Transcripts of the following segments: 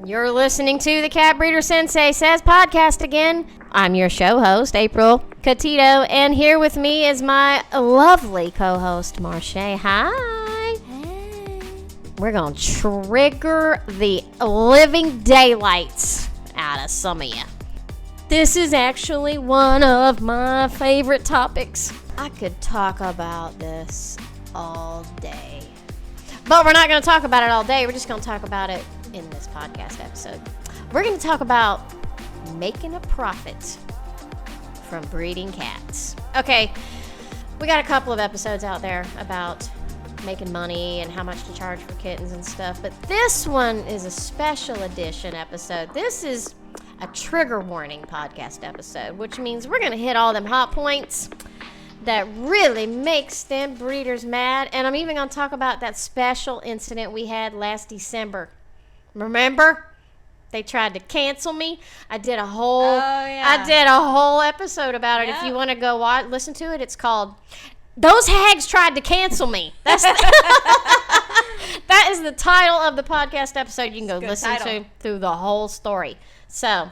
You're listening to the Cat Breeder Sensei Says podcast again. I'm your show host, April Catito, and here with me is my lovely co-host, Marche. Hi. Hey. We're going to trigger the living daylights out of some of you. This is actually one of my favorite topics. I could talk about this all day. But we're not going to talk about it all day. We're just going to talk about it in this podcast episode. We're going to talk about making a profit from breeding cats. Okay, we got a couple of episodes out there about making money and how much to charge for kittens and stuff, but this one is a special edition episode. This is a trigger warning podcast episode, which means we're going to hit all them hot points that really makes them breeders mad. And I'm even going to talk about that special incident we had last December. Remember? They tried to cancel me. I did a whole episode about it. If you want to go listen to it, it's called "Those Hags Tried to Cancel Me." That is the title of the podcast episode. You can go listen to through the whole story. So,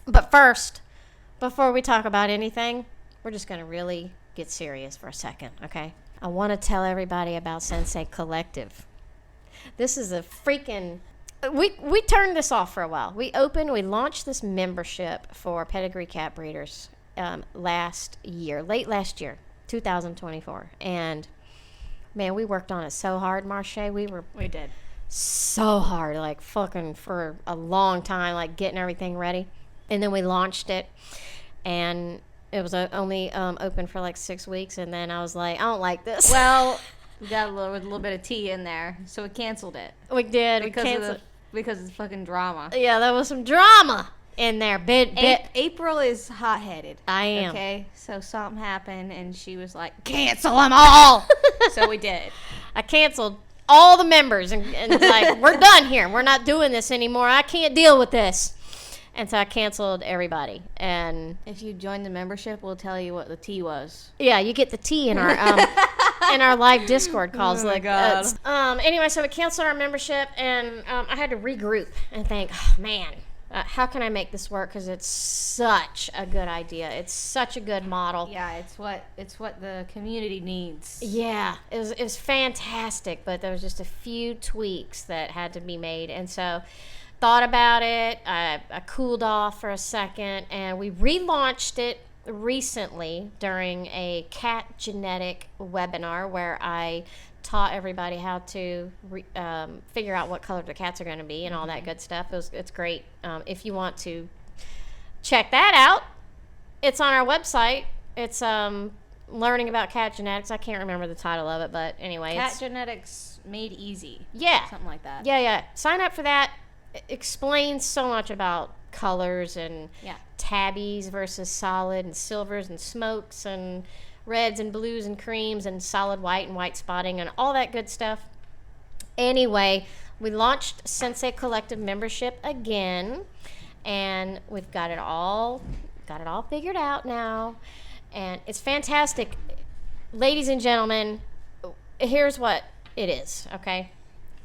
but first, before we talk about anything, we're just going to really get serious for a second, okay? I want to tell everybody about Sensei Collective. This is a freaking... We turned this off for a while. We launched this membership for pedigree cat breeders late last year, 2024. And, man, we worked on it so hard, Marche. We did. So hard, like fucking for a long time, like getting everything ready. And then we launched it. And it was only open for like 6 weeks. And then I was like, I don't like this. Well, we got a little bit of tea in there, so we canceled it. We did. Because it's fucking drama. Yeah, there was some drama in there. April is hot-headed. I am. Okay, so something happened, and she was like, cancel them all! So we did. I canceled all the members, and it's like, we're done here. We're not doing this anymore. I can't deal with this. And so I canceled everybody. And if you join the membership, we'll tell you what the tea was. Yeah, you get the tea in our in our live Discord calls. Oh my God. Anyway, so we canceled our membership, and I had to regroup and think, oh, man, how can I make this work? Because it's such a good idea. It's such a good model. Yeah, it's what the community needs. Yeah, it was fantastic, but there was just a few tweaks that had to be made, and so thought about it. I cooled off for a second, and we relaunched it recently during a cat genetic webinar where I taught everybody how to figure out what color the cats are going to be and all that good stuff. It's great. If you want to check that out, it's on our website. It's learning about cat genetics. I can't remember the title of it, but anyway. Cat genetics made easy. Yeah. Something like that. Yeah. Sign up for that. It explains so much about colors and tabbies versus solid and silvers and smokes and reds and blues and creams and solid white and white spotting and all that good stuff. Anyway, we launched Sensei Collective membership again, and we've got it all figured out now, and it's fantastic. Ladies and gentlemen, here's what it is, okay?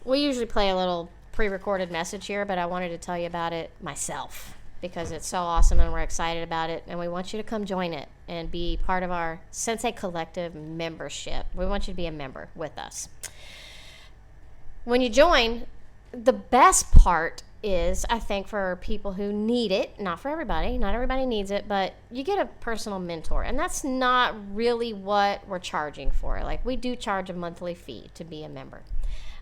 We usually play a little pre-recorded message here, but I wanted to tell you about it myself because it's so awesome and we're excited about it, and we want you to come join it and be part of our Sensei Collective membership. We want you to be a member with us. When you join, the best part is, I think, for people who need it, not for everybody, not everybody needs it, but you get a personal mentor, and that's not really what we're charging for. Like, we do charge a monthly fee to be a member.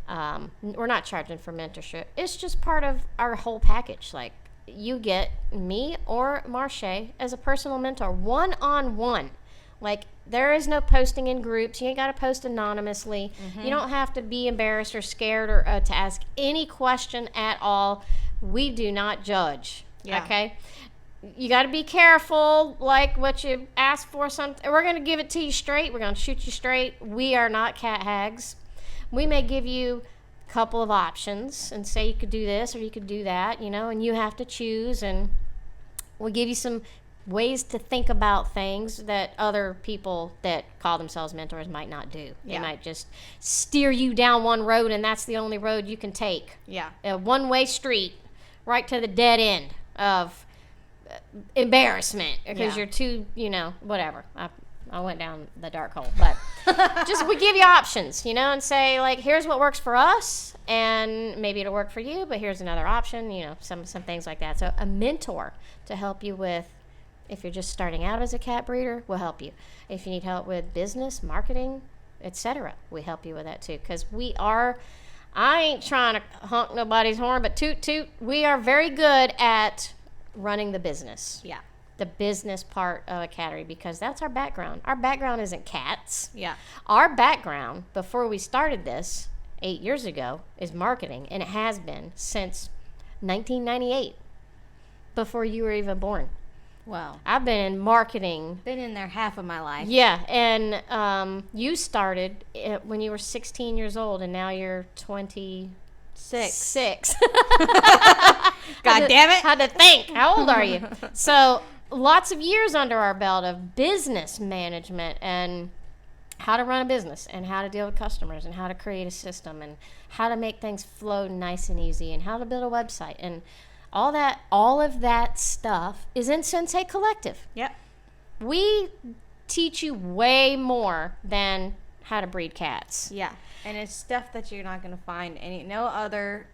We're not charging for mentorship. It's just part of our whole package. Like, you get me or Marche as a personal mentor, one-on-one. Like, there is no posting in groups. You ain't got to post anonymously. Mm-hmm. You don't have to be embarrassed or scared or to ask any question at all. We do not judge. Yeah. Okay? You got to be careful, like what you ask for. We're going to give it to you straight. We're going to shoot you straight. We are not cat hags. We may give you a couple of options and say you could do this or you could do that, and you have to choose, and we'll give you some ways to think about things that other people that call themselves mentors might not do. They might just steer you down one road, and that's the only road you can take. Yeah. A one-way street right to the dead end of embarrassment because you're too, whatever. I went down the dark hole, but just we give you options, and say, like, here's what works for us, and maybe it'll work for you, but here's another option, some things like that. So a mentor to help you with, if you're just starting out as a cat breeder, we'll help you. If you need help with business, marketing, etc., we help you with that too, because I ain't trying to honk nobody's horn, but toot toot, we are very good at running the business. Yeah. The business part of a cattery, because that's our background. Our background isn't cats. Yeah. Our background, before we started this 8 years ago, is marketing, and it has been since 1998, before you were even born. Wow. I've been in marketing. Been in there half of my life. Yeah, and you started when you were 16 years old, and now you're 26. God damn it. Had to think. How old are you? So lots of years under our belt of business management and how to run a business and how to deal with customers and how to create a system and how to make things flow nice and easy and how to build a website and all of that stuff is in Sensei Collective. Yep. We teach you way more than how to breed cats. Yeah. And it's stuff that you're not going to find no other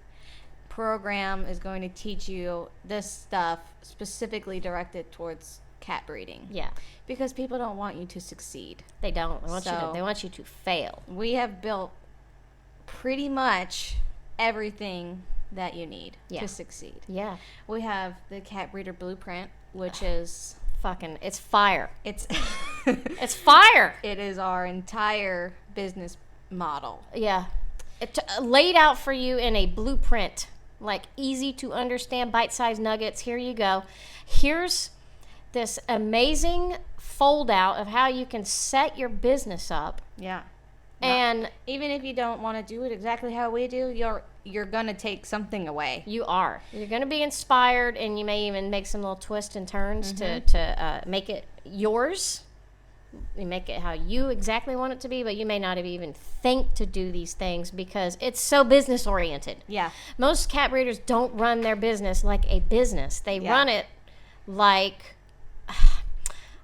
program is going to teach you this stuff specifically directed towards cat breeding. Yeah. Because people don't want you to succeed. They don't. They want you to fail. We have built pretty much everything that you need to succeed. Yeah. We have the Cat Breeder Blueprint, which is it's fire. It's fire. It is our entire business model. Yeah. It laid out for you in a blueprint, like easy to understand, bite-sized nuggets. Here you go. Here's this amazing fold out of how you can set your business up. Yeah. And even if you don't want to do it exactly how we do, you're going to take something away. You're going to be inspired, and you may even make some little twists and turns to make it yours. You make it how you exactly want it to be, but you may not even think to do these things because it's so business oriented. Yeah. Most cat breeders don't run their business like a business. They run it like,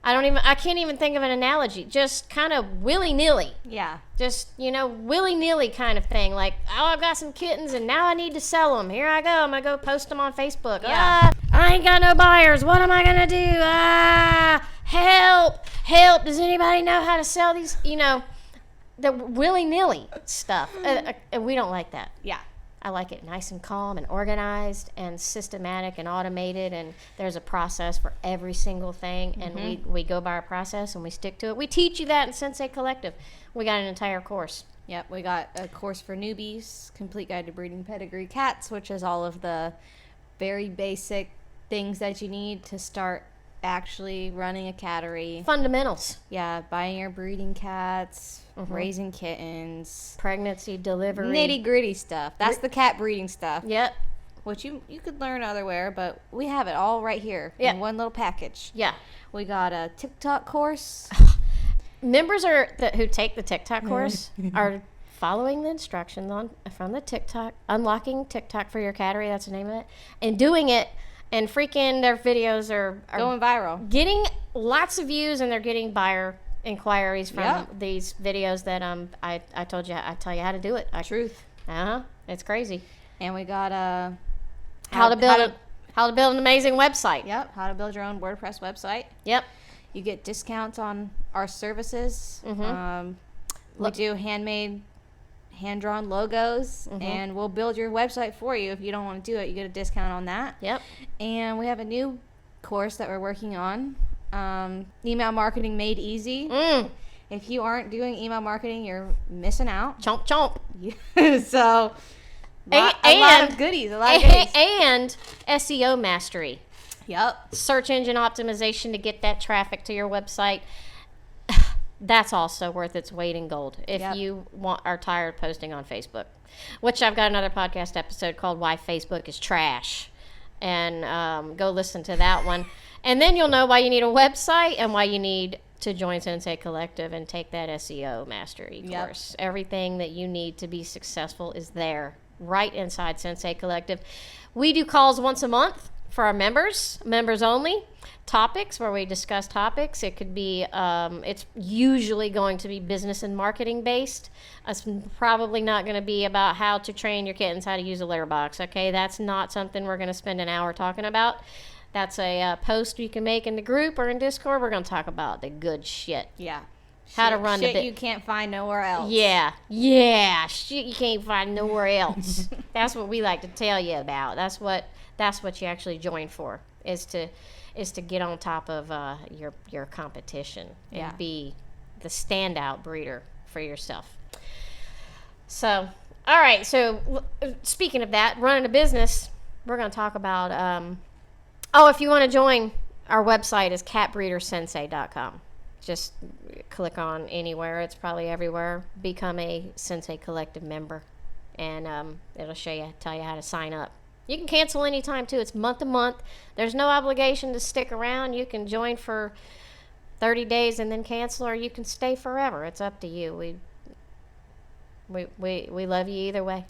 I can't even think of an analogy. Just kind of willy-nilly. Yeah. Just, willy-nilly kind of thing. Like, I've got some kittens and now I need to sell them. Here I go. I'm going to go post them on Facebook. Yeah. I ain't got no buyers. What am I going to do? Help. Does anybody know how to sell these? The willy-nilly stuff. And we don't like that. Yeah. I like it nice and calm and organized and systematic and automated, and there's a process for every single thing, and we go by our process and we stick to it. We teach you that in Sensei Collective. We got an entire course. Yep, we got a course for newbies, Complete Guide to Breeding Pedigree Cats, which is all of the very basic things that you need to start actually running a cattery. Fundamentals. Yeah, buying your breeding cats, raising kittens, pregnancy, delivery, nitty gritty stuff. That's the cat breeding stuff. Yep. Which you could learn otherwhere, but we have it all right here in one little package. Yeah. We got a TikTok course. Members who take the TikTok course are following the instructions from the TikTok, unlocking TikTok for your cattery. That's the name of it, and doing it. And freaking their videos are going viral, getting lots of views, and they're getting buyer inquiries from these videos that I tell you how to do it. Truth. It's crazy. And we got how to build an amazing website. Yep. How to build your own WordPress website. Yep. You get discounts on our services. We do handmade, hand-drawn logos, and we'll build your website for you. If you don't want to do it, you get a discount on that. Yep. And we have a new course that we're working on, email marketing made easy. If you aren't doing email marketing, you're missing out. Chomp chomp. So a lot of goodies. And SEO mastery. Yep. Search engine optimization to get that traffic to your website. That's also worth its weight in gold if you are tired of posting on Facebook, which I've got another podcast episode called Why Facebook is Trash, and go listen to that one. And then you'll know why you need a website and why you need to join Sensei Collective and take that SEO mastery course. Everything that you need to be successful is there, right inside Sensei Collective. We do calls once a month for our members only. Topics where we discuss topics. It could be, it's usually going to be business and marketing based. It's probably not going to be about how to train your kittens how to use a litter box. Okay, that's not something we're going to spend an hour talking about. That's a post you can make in the group or in Discord. We're going to talk about the good shit. Yeah. How to run the shit you can't find nowhere else. Yeah. Shit you can't find nowhere else. That's what we like to tell you about. That's what you actually join for, is to get on top of your competition and be the standout breeder for yourself. So, all right. So, speaking of that, running a business, we're going to talk about. If you want to join, our website is catbreedersensei.com. Just click on anywhere. It's probably everywhere. Become a Sensei Collective member, and it'll tell you how to sign up. You can cancel anytime, too. It's month to month. There's no obligation to stick around. You can join for 30 days and then cancel, or you can stay forever. It's up to you. We love you either way.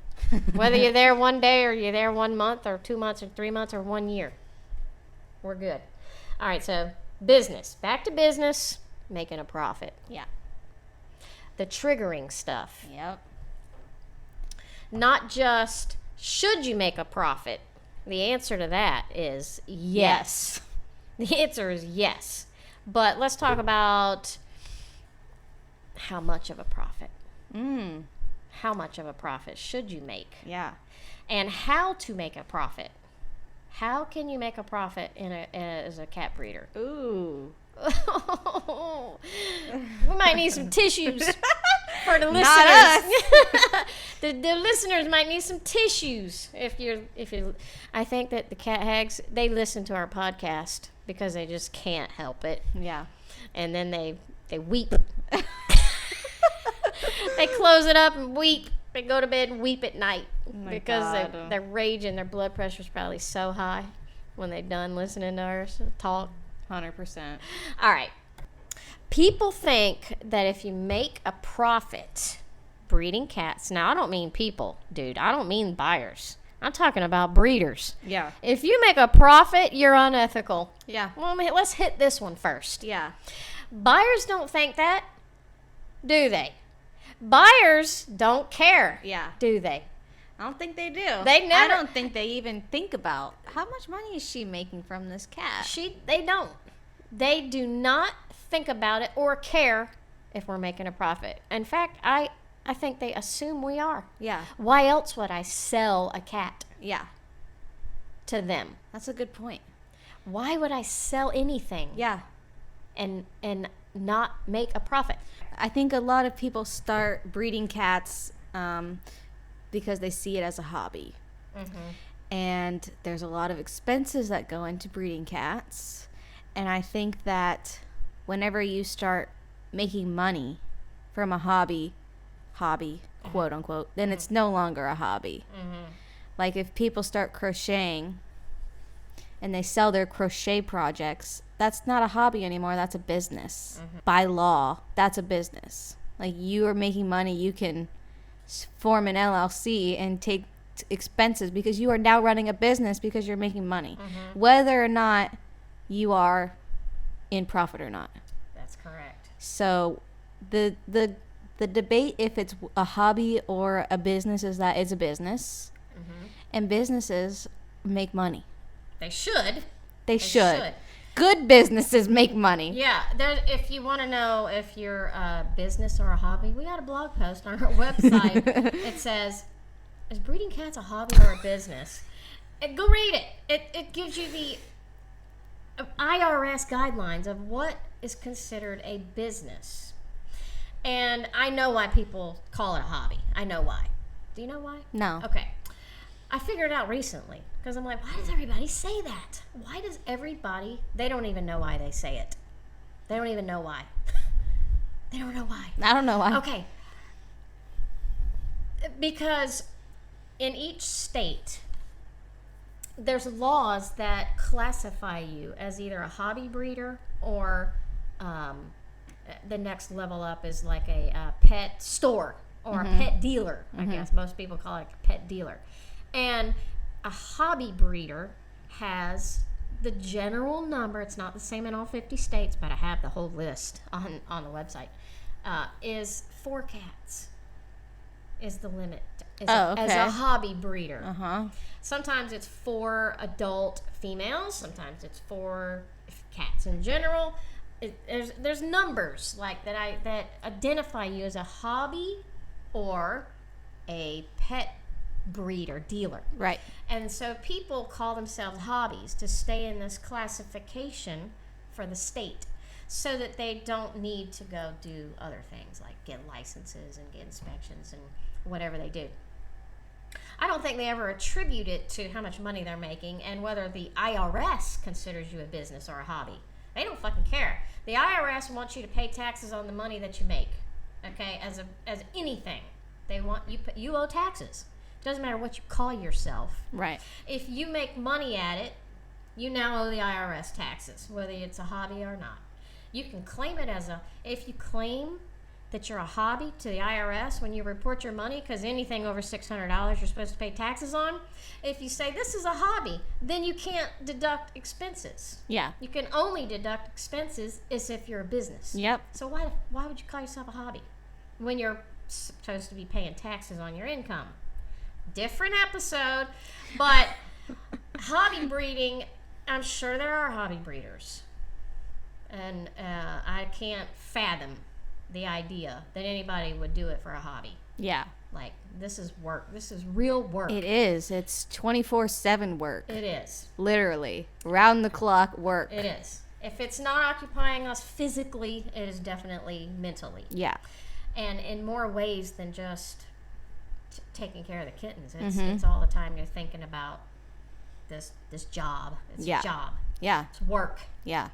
Whether you're there one day or you're there 1 month or 2 months or 3 months or 1 year. We're good. All right, so business. Back to business, making a profit. Yeah. The triggering stuff. Yep. Not just... should you make a profit? The answer to that is yes. The answer is yes. But let's talk about how much of a profit. How much of a profit should you make? Yeah. And how to make a profit. How can you make a profit as a cat breeder? Ooh. We might need some tissues for the listeners. Not us. the listeners might need some tissues. If you, I think that the cat hags, they listen to our podcast because they just can't help it. Yeah. And then they weep. They close it up and weep. They go to bed and weep at night because their rage and their blood pressure is probably so high when they're done listening to us talk. 100%. All right. People think that if you make a profit breeding cats, now I don't mean people, dude. I don't mean buyers. I'm talking about breeders. Yeah. If you make a profit, you're unethical. Yeah. Well, let's hit this one first. Yeah. Buyers don't think that, do they? Buyers don't care. Yeah. Do they? I don't think they do. They never. I don't think they even think about how much money is she making from this cat. They don't. They do not think about it or care if we're making a profit. In fact, I think they assume we are. Yeah. Why else would I sell a cat? Yeah. To them. That's a good point. Why would I sell anything? Yeah. And not make a profit? I think a lot of people start breeding cats because they see it as a hobby. Mm-hmm. And there's a lot of expenses that go into breeding cats. And I think that whenever you start making money from a hobby, quote unquote, then it's no longer a hobby. Mm-hmm. Like if people start crocheting and they sell their crochet projects, that's not a hobby anymore. That's a business. Mm-hmm. By law, that's a business. Like you are making money, you can form an LLC and take expenses because you are now running a business because you're making money. Mm-hmm. Whether or not you are in profit or not. That's correct. So the debate if it's a hobby or a business is that it's a business. Mm-hmm. And businesses make money. They should. They should. Good businesses make money. Yeah. If you want to know if you're a business or a hobby, we got a blog post on our website. It says, is breeding cats a hobby or a business? Go read it. It gives you the IRS guidelines of what is considered a business. And I know why people call it a hobby. I know why. Do you know why? No. Okay. I figured it out recently because I'm like, why does everybody say that? Why does everybody, they don't even know why they say it. They don't even know why. They don't know why. I don't know why. Okay. Because in each state, there's laws that classify you as either a hobby breeder or the next level up is like a pet store or a pet dealer. I guess most people call it a pet dealer. And a hobby breeder has the general number. It's not the same in all 50 states, but I have the whole list on the website. Is 4 cats is the limit as a hobby breeder. Sometimes it's 4 adult females. Sometimes it's 4 cats in general. There's numbers like that identify you as a hobby or a pet breeder dealer. Right. And so people call themselves hobbies to stay in this classification for the state so that they don't need to go do other things like get licenses and get inspections and whatever they do. I don't think they ever attribute it to how much money they're making and whether the IRS considers you a business or a hobby. They don't fucking care. The IRS wants you to pay taxes on the money that you make. Okay, as anything, they want you owe taxes. Doesn't matter what you call yourself. Right. If you make money at it, you now owe the IRS taxes, whether it's a hobby or not. You can claim it if you claim that you're a hobby to the IRS when you report your money, because anything over $600 you're supposed to pay taxes on. If you say this is a hobby, then you can't deduct expenses. Yeah. You can only deduct expenses as if you're a business. Yep. So why would you call yourself a hobby when you're supposed to be paying taxes on your income? Different episode, but hobby breeding, I'm sure there are hobby breeders. And I can't fathom the idea that anybody would do it for a hobby. Yeah. Like, this is work. This is real work. It is. It's 24/7 work. It is. Literally. Round the clock work. It is. If it's not occupying us physically, it is definitely mentally. Yeah. And in more ways than just taking care of the kittens. It's all the time you're thinking about this job. It's a job. Yeah. It's work. Yeah.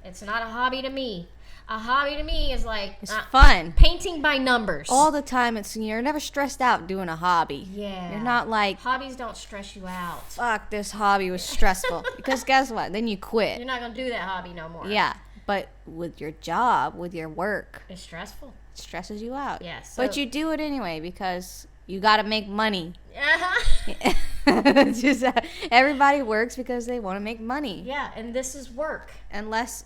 It's not a hobby to me. A hobby to me is like it's fun. Painting by numbers. All the time. You're never stressed out doing a hobby. Yeah. You're not like hobbies don't stress you out. Fuck, this hobby was stressful. Because guess what? Then you quit. You're not gonna do that hobby no more. Yeah. But with your job, with your work, it's stressful. It stresses you out. Yeah. So, but you do it anyway because you got to make money. Uh-huh. Just everybody works because they want to make money. Yeah, and this is work. Unless,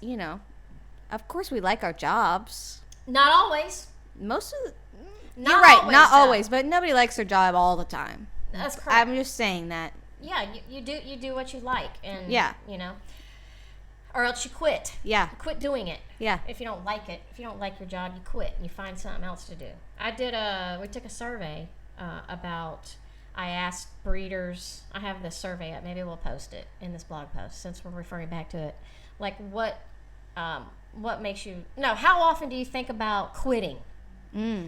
of course we like our jobs. Not always. Most of the... You're right, not always, but nobody likes their job all the time. That's correct. I'm just saying that. Yeah, you do what you like. And, yeah. Or else you quit. Yeah. You quit doing it. Yeah. If you don't like it, if you don't like your job, you quit and you find something else to do. We took a survey I asked breeders, I have this survey up, maybe we'll post it in this blog post since we're referring back to it. Like what makes you, how often do you think about quitting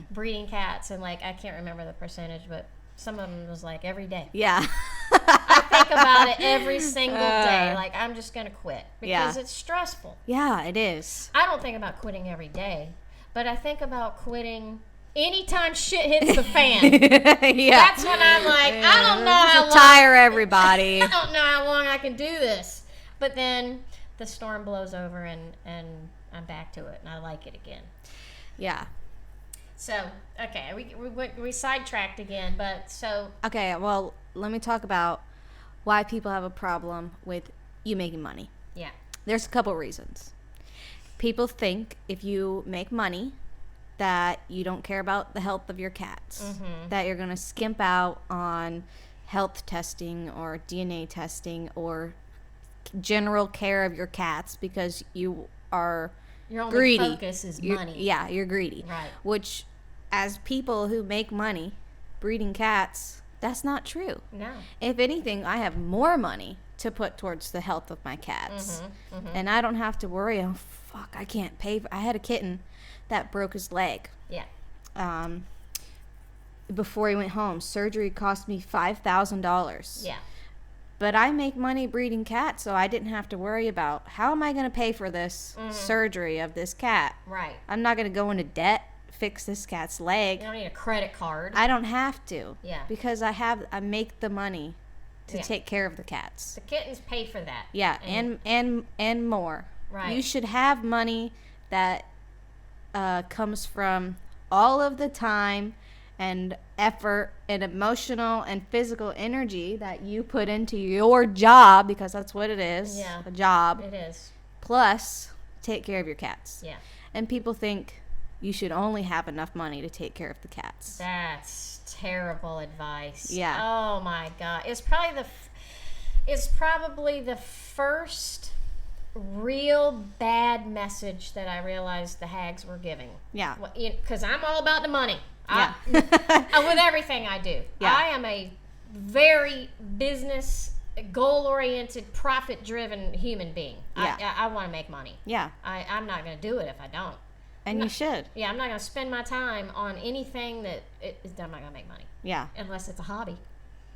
breeding cats? And like, I can't remember the percentage, but some of them was like every day. Yeah. I think about it every single day. Like, I'm just going to quit because it's stressful. Yeah, it is. I don't think about quitting every day, but I think about quitting anytime shit hits the fan. Yeah. That's when I'm like, I don't know how long. Tire everybody. I don't know how long I can do this. But then the storm blows over and I'm back to it and I like it again. Yeah. So, okay, we sidetracked again, but so... Okay, well, let me talk about why people have a problem with you making money. Yeah. There's a couple reasons. People think if you make money that you don't care about the health of your cats, that you're going to skimp out on health testing or DNA testing or general care of your cats because you are your only greedy. Focus is money. Yeah, you're greedy. Right. Which, as people who make money breeding cats, that's not true. No. If anything, I have more money to put towards the health of my cats. And I don't have to worry, oh, fuck, I can't pay. I had a kitten that broke his leg. Yeah. Before he went home. Surgery cost me $5,000. Yeah. But I make money breeding cats, so I didn't have to worry about how am I going to pay for this surgery of this cat. Right. I'm not going to go into debt, fix this cat's leg. You don't need a credit card. I don't have to. Yeah. Because I make the money to take care of the cats. The kittens pay for that. Yeah, and more. Right. You should have money that comes from all of the time and effort and emotional and physical energy that you put into your job, because that's what it is. Yeah. A job. It is. Plus, take care of your cats. Yeah. And people think you should only have enough money to take care of the cats. That's terrible advice. Yeah. Oh my God. It's probably the first real bad message that I realized the hags were giving. Yeah. Because I'm all about the money. Yeah. With everything I do. Yeah. I am a very business, goal-oriented, profit-driven human being. Yeah. I want to make money. Yeah. I'm not going to do it if I don't. And you should. Yeah, I'm not going to spend my time on anything that I'm not going to make money. Yeah. Unless it's a hobby.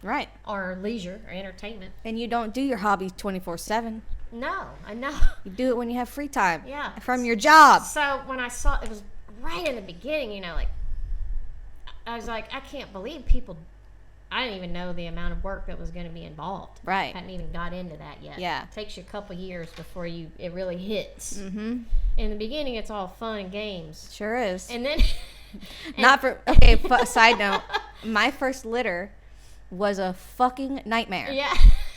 Right. Or leisure or entertainment. And you don't do your hobby 24/7. No, I know. You do it when you have free time. Yeah. From your job. So when I saw, it was right in the beginning, like, I was like, I can't believe people, I didn't even know the amount of work that was going to be involved. Right. I hadn't even got into that yet. Yeah. It takes you a couple years before it really hits. Mm-hmm. In the beginning, it's all fun and games. Sure is. And then... Side note, my first litter was a fucking nightmare. Yeah.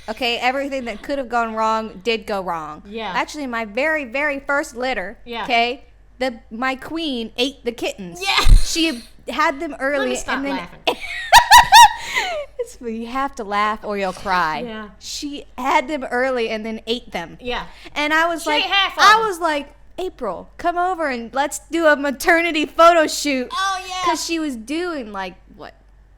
Okay, everything that could have gone wrong did go wrong. Yeah. Actually, my very, very first litter, yeah. Okay, my queen ate the kittens. Yeah. She had them early. Let me stop and then laughing. You have to laugh or you'll cry. Yeah. She had them early and then ate them. Yeah. And I was like, half of them. was like, April, come over and let's do a maternity photo shoot. Oh, yeah. Because she was doing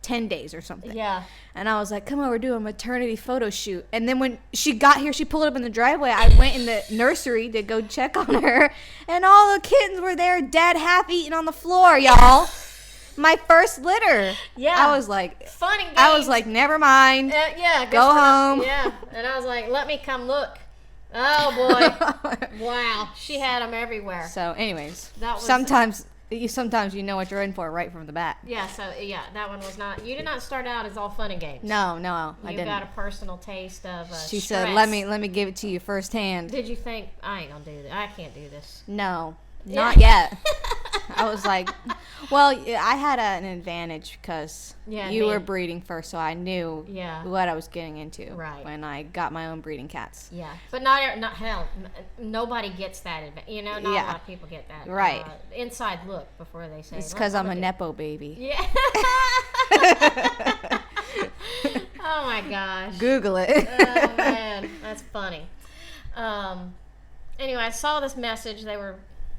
10 days or something. Yeah. And I was like, come over, do a maternity photo shoot. And then when she got here, she pulled up in the driveway. I went in the nursery to go check on her. And all the kittens were there, dead, half-eaten on the floor, y'all. My first litter. Yeah. I was like... Fun and games. I was like, never mind. Yeah. Go home. Yeah. And I was like, let me come look. Oh, boy. Wow. She had them everywhere. So, anyways. That was... Sometimes you know what you're in for right from the bat. Yeah, so, that one was not... You did not start out as all fun and games. No, I didn't. You got a personal taste of She stress. said, let me give it to you firsthand. Did you think, I ain't gonna do this. I can't do this. No. Not yet. I was like, well, I had an advantage because you were breeding first, so I knew what I was getting into when I got my own breeding cats. Yeah, but nobody gets that advantage. Not a lot of people get that. Right. Inside look before they say. It's because I'm a Nepo baby. Yeah. Oh my gosh. Google it. Oh man, that's funny. Anyway, I saw this message. They were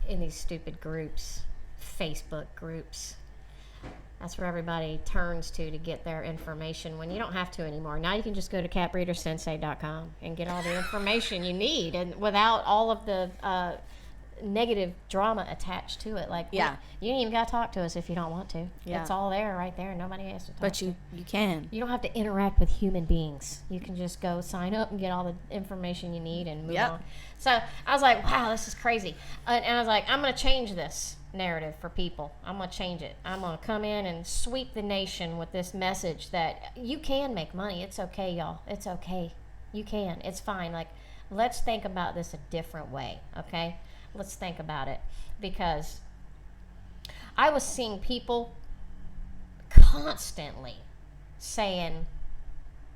in these stupid groups, Facebook groups. That's where everybody turns to get their information when you don't have to anymore. Now you can just go to catbreedersensei.com and get all the information you need, and without all of the negative drama attached to it. You ain't even got to talk to us if you don't want to. Yeah. It's all there, right there. Nobody has to talk But you can. You don't have to interact with human beings. You can just go sign up and get all the information you need and move on. So I was like, wow, this is crazy. And I was like, I'm going to change this narrative for people. I'm going to change it. I'm going to come in and sweep the nation with this message that you can make money. It's okay, y'all. It's okay. You can. It's fine. Let's think about this a different way, okay? Let's think about it. Because I was seeing people constantly saying,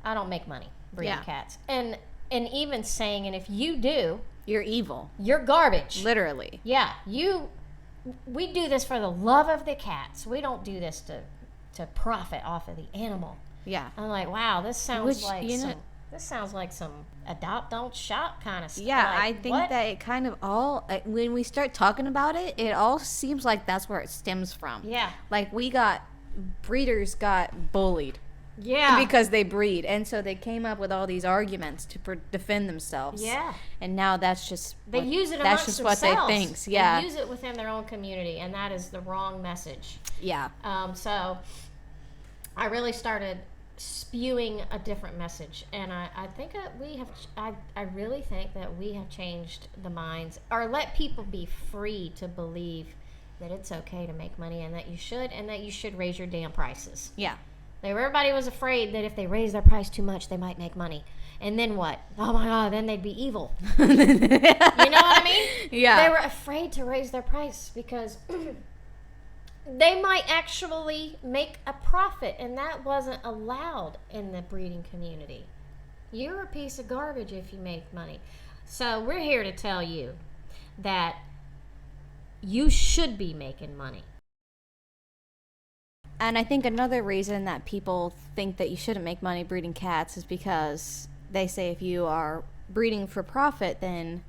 I don't make money breeding cats. And even saying, and if you do, you're evil. You're garbage. Literally. Yeah. We do this for the love of the cats. We don't do this to profit off of the animal. Yeah. I'm like, wow, this sounds like some adopt, don't shop kind of stuff. Yeah, I think that it kind of all, when we start talking about it, it all seems like that's where it stems from. Yeah. Breeders got bullied. Yeah. Because they breed. And so they came up with all these arguments to defend themselves. Yeah. And now that's just... They use it amongst themselves. That's just what they think. Yeah. They use it within their own community, and that is the wrong message. Yeah. So I really started spewing a different message, and I think that I really think that we have changed the minds, or let people be free to believe that it's okay to make money and that you should raise your damn prices. Yeah. Everybody was afraid that if they raised their price too much, they might make money. And then what? Oh my God, then they'd be evil. You know what I mean? Yeah. They were afraid to raise their price because they might actually make a profit, and that wasn't allowed in the breeding community. You're a piece of garbage if you make money. So we're here to tell you that you should be making money. And I think another reason that people think that you shouldn't make money breeding cats is because they say if you are breeding for profit, then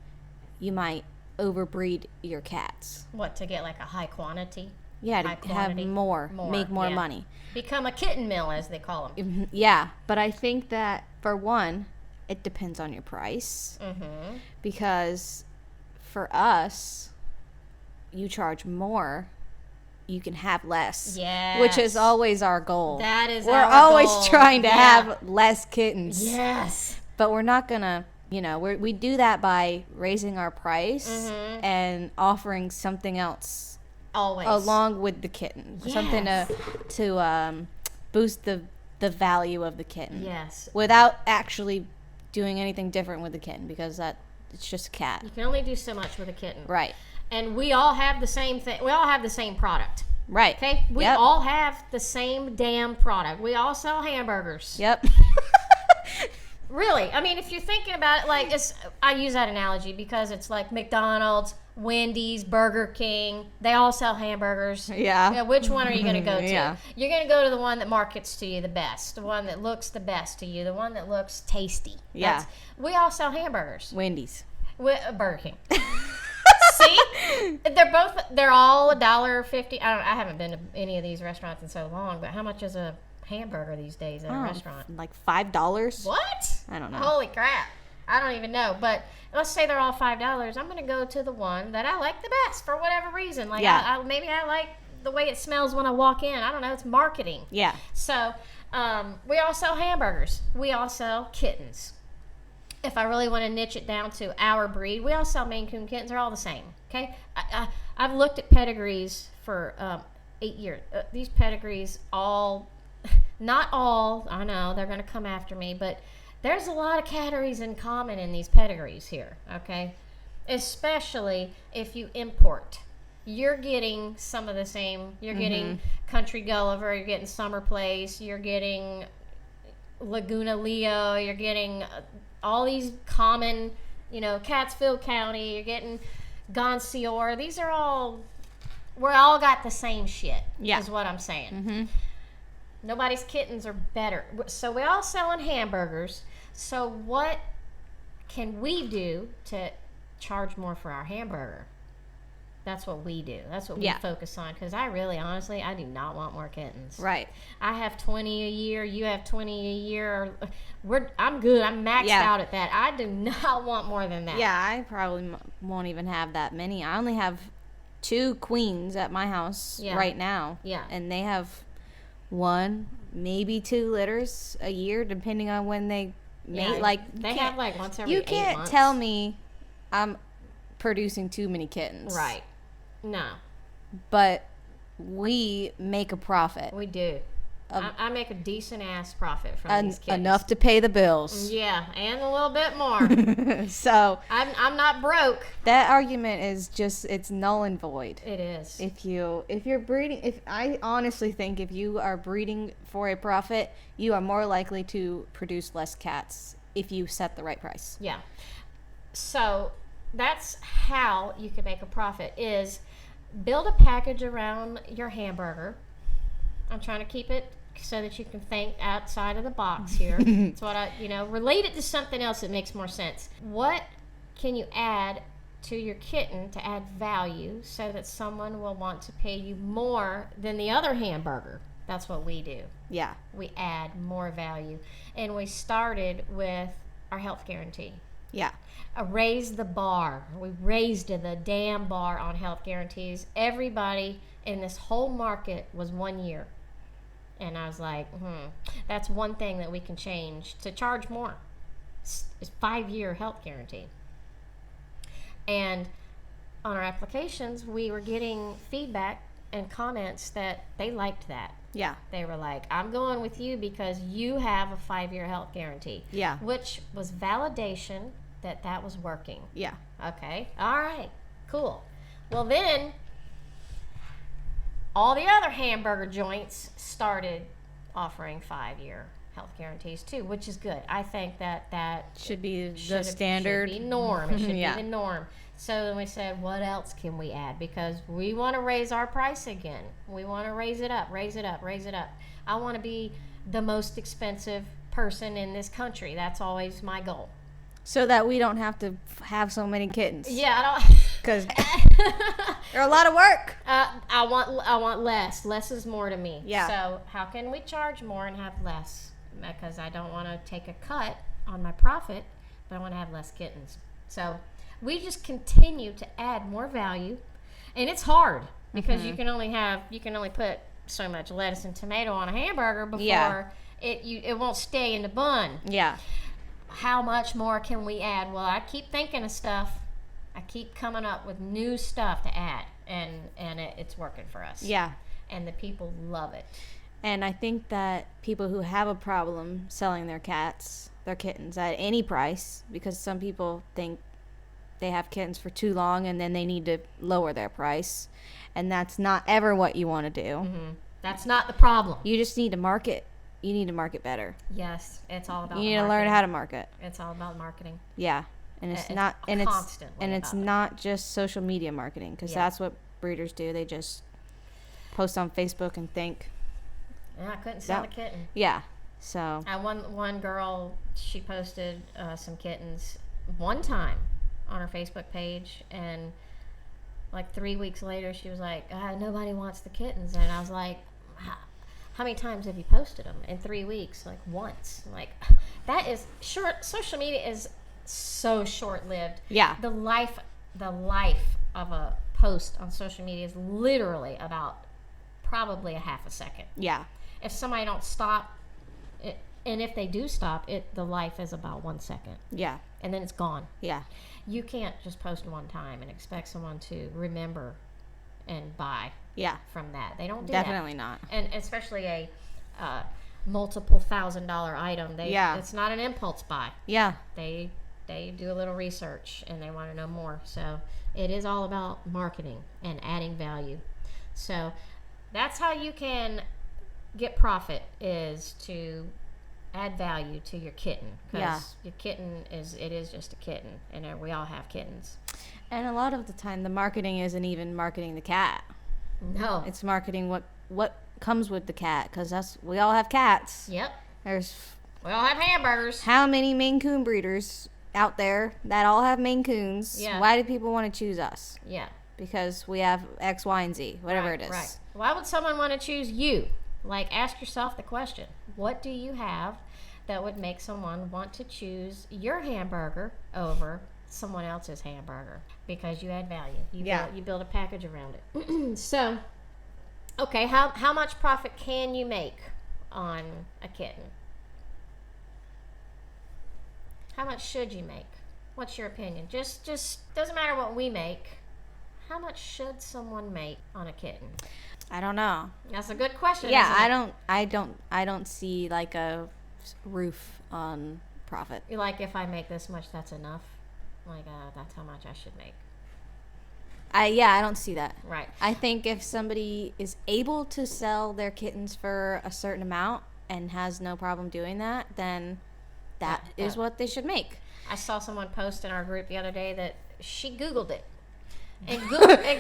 you might overbreed your cats. What, to get like a high quantity? Yeah, high to have more, make more money. Become a kitten mill, as they call them. Yeah, but I think that, for one, it depends on your price. Mm-hmm. Because for us, you charge more, you can have less. Yes. Which is always our goal. That is We're our always goal. trying to have less kittens. Yes. But we're not going to, we do that by raising our price and offering something else. Always. Along with the kitten. Yes. Something to boost the value of the kitten. Yes. Without actually doing anything different with the kitten, because it's just a cat. You can only do so much with a kitten. Right. And we all have the same thing. We all have the same product. Right. Okay? We all have the same damn product. We all sell hamburgers. Yep. Really. I mean, if you're thinking about it, like, I use that analogy because it's like McDonald's, Wendy's, Burger King. They all sell hamburgers. Yeah. Which one are you going to go to? Yeah. You're going to go to the one that markets to you the best, the one that looks the best to you, the one that looks tasty. Yeah. We all sell hamburgers. Wendy's. Burger King. See? They're all $1.50. I haven't been to any of these restaurants in so long, but how much is a hamburger these days at a restaurant? Like $5? What? I don't know. Holy crap. I don't even know. But let's say they're all $5. I'm going to go to the one that I like the best for whatever reason. Like, yeah. maybe I like the way it smells when I walk in. I don't know. It's marketing. Yeah. So we all sell hamburgers. We all sell kittens. If I really want to niche it down to our breed, we all sell Maine Coon kittens. They're all the same. Okay? I've looked at pedigrees for 8 years. These pedigrees not all, I know, they're going to come after me, but there's a lot of categories in common in these pedigrees here, okay? Especially if you import. You're getting some of the same. You're getting Country Gulliver, you're getting Summer Place, you're getting Laguna Leo, you're getting all these common, Catskill County, you're getting Gonsior. These are all, we're all got the same shit, is what I'm saying. Mm-hmm. Nobody's kittens are better. So we all selling hamburgers. So what can we do to charge more for our hamburger? That's what we do. That's what we focus on. Because honestly, I do not want more kittens. Right. I have 20 a year. You have 20 a year. I'm good. I'm maxed out at that. I do not want more than that. Yeah, I probably won't even have that many. I only have 2 queens at my house right now. Yeah. And they have 1, maybe 2 litters a year, depending on when they mate. Like, they have like once every 8 months. You can't tell me I'm producing too many kittens. Right. No. But we make a profit. We do. I make a decent ass profit from these kittens. Enough to pay the bills. Yeah, and a little bit more. So I'm not broke. That argument is just, it's null and void. It is. If you're breeding, I honestly think if you are breeding for a profit, you are more likely to produce less cats if you set the right price. Yeah. So that's how you can make a profit, is build a package around your hamburger. I'm trying to keep it so that you can think outside of the box here. That's what relate it to something else that makes more sense. What can you add to your kitten to add value so that someone will want to pay you more than the other hamburger? That's what we do. Yeah. We add more value. And we started with our health guarantee. Yeah. Raise the bar. We raised the damn bar on health guarantees. Everybody in this whole market was 1 year. And I was like, that's one thing that we can change to charge more. It's 5-year health guarantee. And on our applications, we were getting feedback in comments that they liked that. Yeah. They were like, I'm going with you because you have a 5-year health guarantee. Yeah. Which was validation that was working. Yeah. Okay. All right. Cool. Well, then all the other hamburger joints started offering 5-year health guarantees too, which is good. I think that should be the standard. Should be norm. It should Yeah. be the norm. So then we said, what else can we add? Because we want to raise our price again. We want to raise it up, raise it up, raise it up. I want to be the most expensive person in this country. That's always my goal. So that we don't have to have so many kittens. Yeah, I don't. Because they're a lot of work. I want less. Less is more to me. Yeah. So how can we charge more and have less? Because I don't want to take a cut on my profit, but I want to have less kittens. So we just continue to add more value, and it's hard because you can only put so much lettuce and tomato on a hamburger before it won't stay in the bun. Yeah. How much more can we add? Well, I keep thinking of stuff. I keep coming up with new stuff to add, and it's working for us. Yeah. And the people love it. And I think that people who have a problem selling their kittens at any price, because some people think they have kittens for too long and then they need to lower their price, and that's not ever what you want to do. Mm-hmm. That's not the problem. You just need to market. You need to market better. Yes, it's all about You need marketing. to learn how to market. It's all about marketing. Yeah. And it's not just social media marketing, because that's what breeders do. They just post on Facebook and think. Yeah, I couldn't sell a kitten. Yeah. So one girl, she posted some kittens one time on her Facebook page, and like 3 weeks later she was like, nobody wants the kittens. And I was like, how many times have you posted them in 3 weeks? Like once. I'm like, that is short. Social media is so short-lived. Yeah. The life of a post on social media is literally about probably a half a second. Yeah. If somebody don't stop it, and if they do stop it, the life is about 1 second. Yeah. And then it's gone. Yeah. You can't just post one time and expect someone to remember and buy from that. They don't do Definitely that. not. And especially a multiple $1,000 item. It's not an impulse buy. Yeah. They do a little research and they want to know more. So it is all about marketing and adding value. So that's how you can get profit, is to add value to your kitten. Because your kitten is just a kitten, and we all have kittens. And a lot of the time the marketing isn't even marketing the cat. No. It's marketing what comes with the cat, because we all have cats. Yep. We all have hamburgers. How many Maine Coon breeders out there that all have Maine Coons? Yeah. Why do people want to choose us? Yeah. Because we have X, Y, and Z, whatever it is. Right. Why would someone want to choose you? Like, ask yourself the question, what do you have that would make someone want to choose your hamburger over someone else's hamburger? Because you add value. You build a package around it. So, okay, how much profit can you make on a kitten? How much should you make? What's your opinion? Just doesn't matter what we make. How much should someone make on a kitten? I don't know. That's a good question. Yeah, isn't it? I don't see like a roof on profit. Like, if I make this much, that's enough. Like, that's how much I should make. I don't see that. Right. I think if somebody is able to sell their kittens for a certain amount and has no problem doing that, then that is what they should make. I saw someone post in our group the other day that she Googled it. And I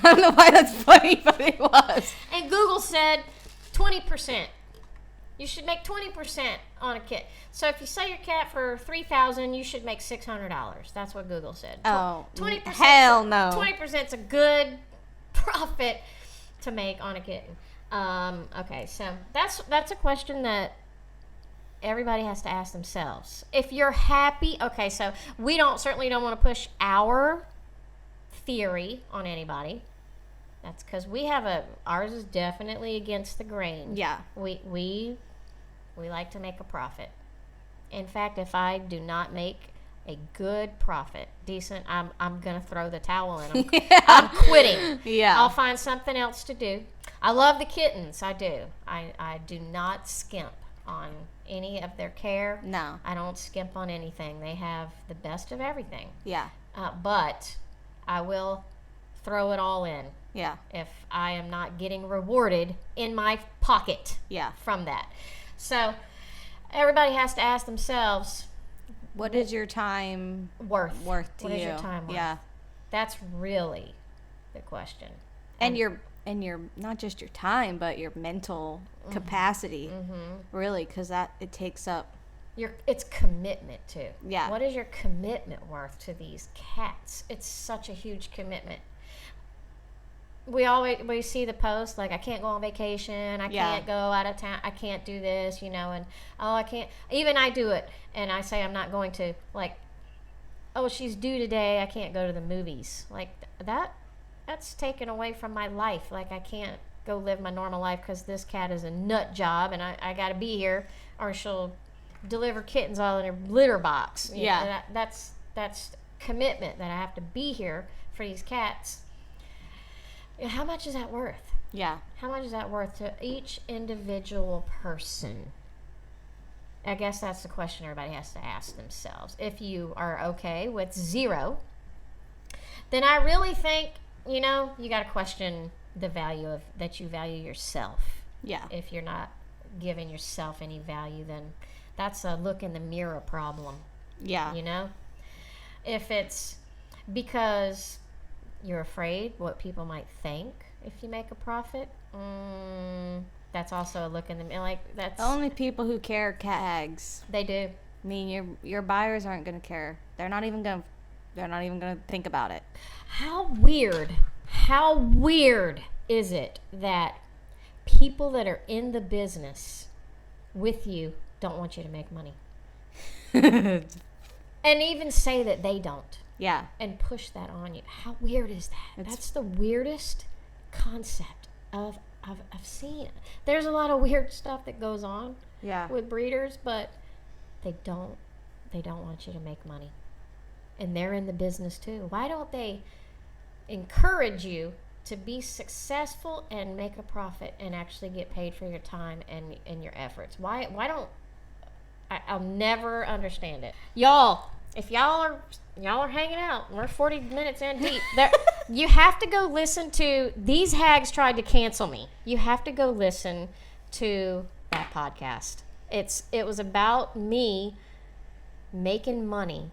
don't know why that's funny, but it was. And Google said 20%. You should make 20% on a kit. So if you sell your cat for $3,000, you should make $600. That's what Google said. 20%. Hell no. 20% is a good profit to make on a kitten. Okay, so that's a question that everybody has to ask themselves. If you're happy, okay, so we certainly don't want to push our theory on anybody. That's because ours is definitely against the grain. Yeah. We like to make a profit. In fact, if I do not make a good profit, decent, I'm gonna throw the towel in them. I'm quitting. Yeah. I'll find something else to do. I love the kittens. I do. I do not skimp on any of their care. No. I don't skimp on anything. They have the best of everything. Yeah. But I will throw it all in. Yeah. If I am not getting rewarded in my pocket. Yeah. From that. So everybody has to ask themselves, what is your time worth to you? What is your time worth? Yeah. That's really the question. And your not just your time, but your mental capacity, really, because it takes up. It's commitment too. Yeah. What is your commitment worth to these cats? It's such a huge commitment. We see the post like, I can't go on vacation, I can't go out of town, I can't do this, and I can't. Even I do it, and I say I'm not going to. Like, oh, she's due today, I can't go to the movies. Like that's taken away from my life. Like, I can't go live my normal life because this cat is a nut job, and I got to be here, or she'll deliver kittens all in her litter box. That's commitment, that I have to be here for these cats. How much is that worth? Yeah. How much is that worth to each individual person? I guess that's the question everybody has to ask themselves. If you are okay with zero, then I really think, you got to question the value of that you value yourself. Yeah. If you're not giving yourself any value, then that's a look in the mirror problem. Yeah. If it's because you're afraid what people might think if you make a profit, that's also a look in the mirror. Like, that's the only people who care are cat hags. They do. I mean, your buyers aren't going to care. They're not even going to think about it. How weird is it that people that are in the business with you don't want you to make money? And even say that they don't. Yeah. And push that on you. How weird is that? That's the weirdest concept I've seen. There's a lot of weird stuff that goes on with breeders, but they don't want you to make money. And they're in the business too. Why don't they encourage you to be successful and make a profit and actually get paid for your time and your efforts? Why don't I'll never understand it. Y'all, if y'all are hanging out, we're 40 minutes in deep. You have to go listen to, these hags tried to cancel me. You have to go listen to that podcast. It was about me making money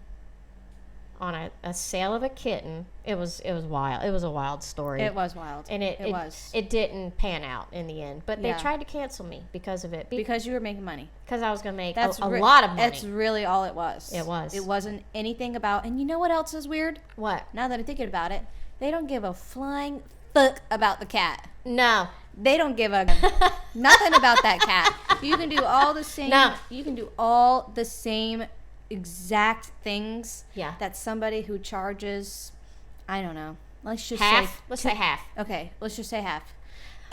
on a sale of a kitten. It was wild. It was a wild story. It was wild. And it didn't pan out in the end. But they tried to cancel me because of it. Because you were making money. Because I was going to make a lot of money. That's really all it was. It was. It wasn't anything about, and you know what else is weird? What? Now that I'm thinking about it, they don't give a flying fuck about the cat. No. They don't give a nothing about that cat. You can do all the same. No. You can do all the same exact things that somebody who charges, I don't know, let's just half. Let's say half. Okay, let's just say half.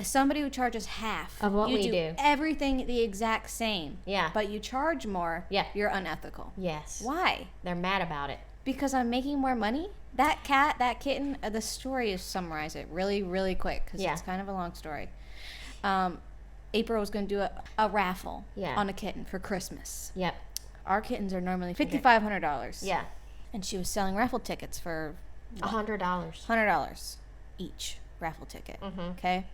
Somebody who charges half of what we do, everything the exact same. Yeah. But you charge more. Yeah. You're unethical. Yes. Why? They're mad about it. Because I'm making more money. That cat, that kitten. The story is summarize it really, really quick because it's kind of a long story. April was going to do a raffle on a kitten for Christmas. Yep. Our kittens are normally $5,500. Yeah. And she was selling raffle tickets for $100. $100 each raffle ticket. Mm-hmm. Okay.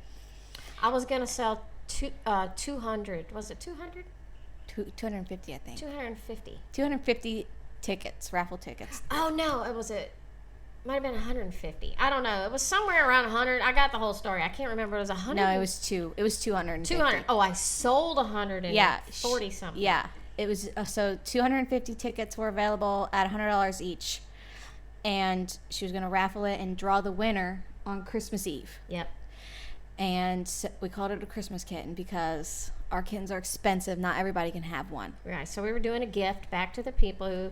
I was gonna sell 200. Was it 200? 250, I think. 250. 250 tickets, raffle tickets. Oh no, might have been 150. I don't know. It was somewhere around 100. I got the whole story. I can't remember. It was 100. No, it was 250. 200. Oh, I sold 140 something. Yeah. It was so 250 tickets were available at $100 each, and she was going to raffle it and draw the winner on Christmas Eve. Yep. And so we called it a Christmas kitten because our kittens are expensive. Not everybody can have one. Right. So we were doing a gift back to the people who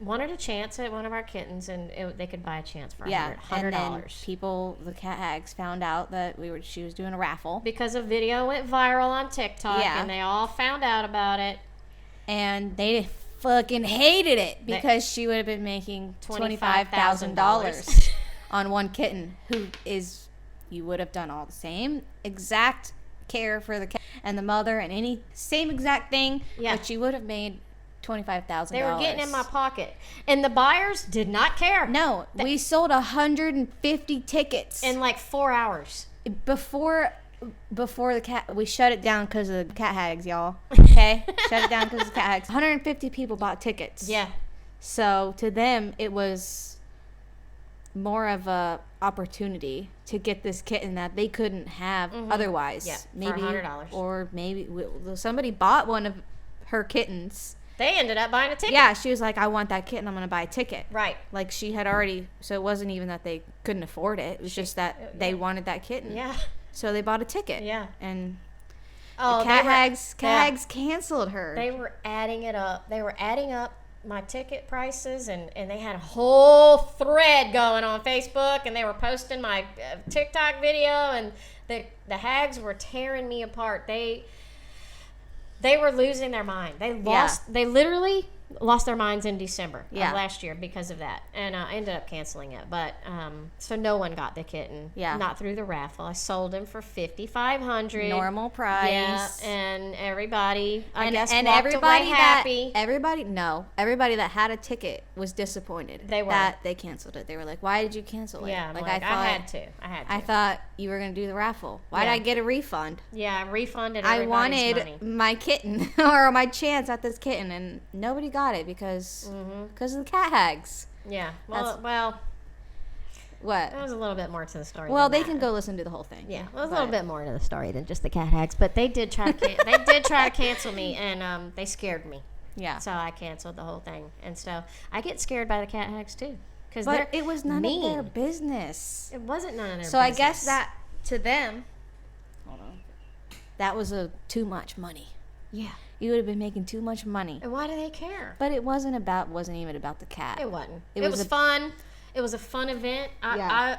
wanted a chance at one of our kittens, and they could buy a chance for $100. And then people, the cat hags, found out that she was doing a raffle because a video went viral on TikTok, and they all found out about it. And they fucking hated it because she would have been making $25,000 on one kitten you would have done all the same exact care for the cat and the mother and any same exact thing, but you would have made $25,000. They were getting in my pocket, and the buyers did not care. No, we sold 150 tickets in like 4 hours before the cat. We shut it down because of the cat hags, y'all. Okay, shut it down because of the cat hags. 150 people bought tickets. Yeah. So to them, it was more of a opportunity to get this kitten that they couldn't have otherwise. Yeah, maybe for $100. Or maybe somebody bought one of her kittens. They ended up buying a ticket. Yeah, she was like, I want that kitten. I'm going to buy a ticket. Right. Like she had already, so it wasn't even that they couldn't afford it. It was just that they wanted that kitten. Yeah. So they bought a ticket. Yeah. And the cat hags canceled her. They were adding it up. They were adding up my ticket prices, and they had a whole thread going on Facebook, and they were posting my TikTok video, and the hags were tearing me apart. They were losing their mind. They literally lost their minds in December of last year because of that, and I ended up canceling it. But so no one got the kitten. Yeah, not through the raffle. I sold him for $5,500 normal price. Yeah, and everybody, I guess, and walked everybody away happy. Everybody that had a ticket was disappointed. They were. That they canceled it. They were like, "Why did you cancel it?" Yeah, like I had to. I thought you were going to do the raffle. Why did I get a refund? Yeah, I refunded. I wanted money. My kitten or my chance at this kitten, and nobody got it because of the cat hags. Yeah. Well. What? There was a little bit more to the story. Well, they can go listen to the whole thing. Yeah, there was a little bit more to the story than just the cat hags, but they did try to cancel me, and they scared me. Yeah. So I canceled the whole thing, and so I get scared by the cat hags too, because it was none of their business. It wasn't none of their business. So I guess that to them, that was too much money. Yeah. You would have been making too much money. And why do they care? But it wasn't even about the cat. It wasn't. It was fun. It was a fun event. I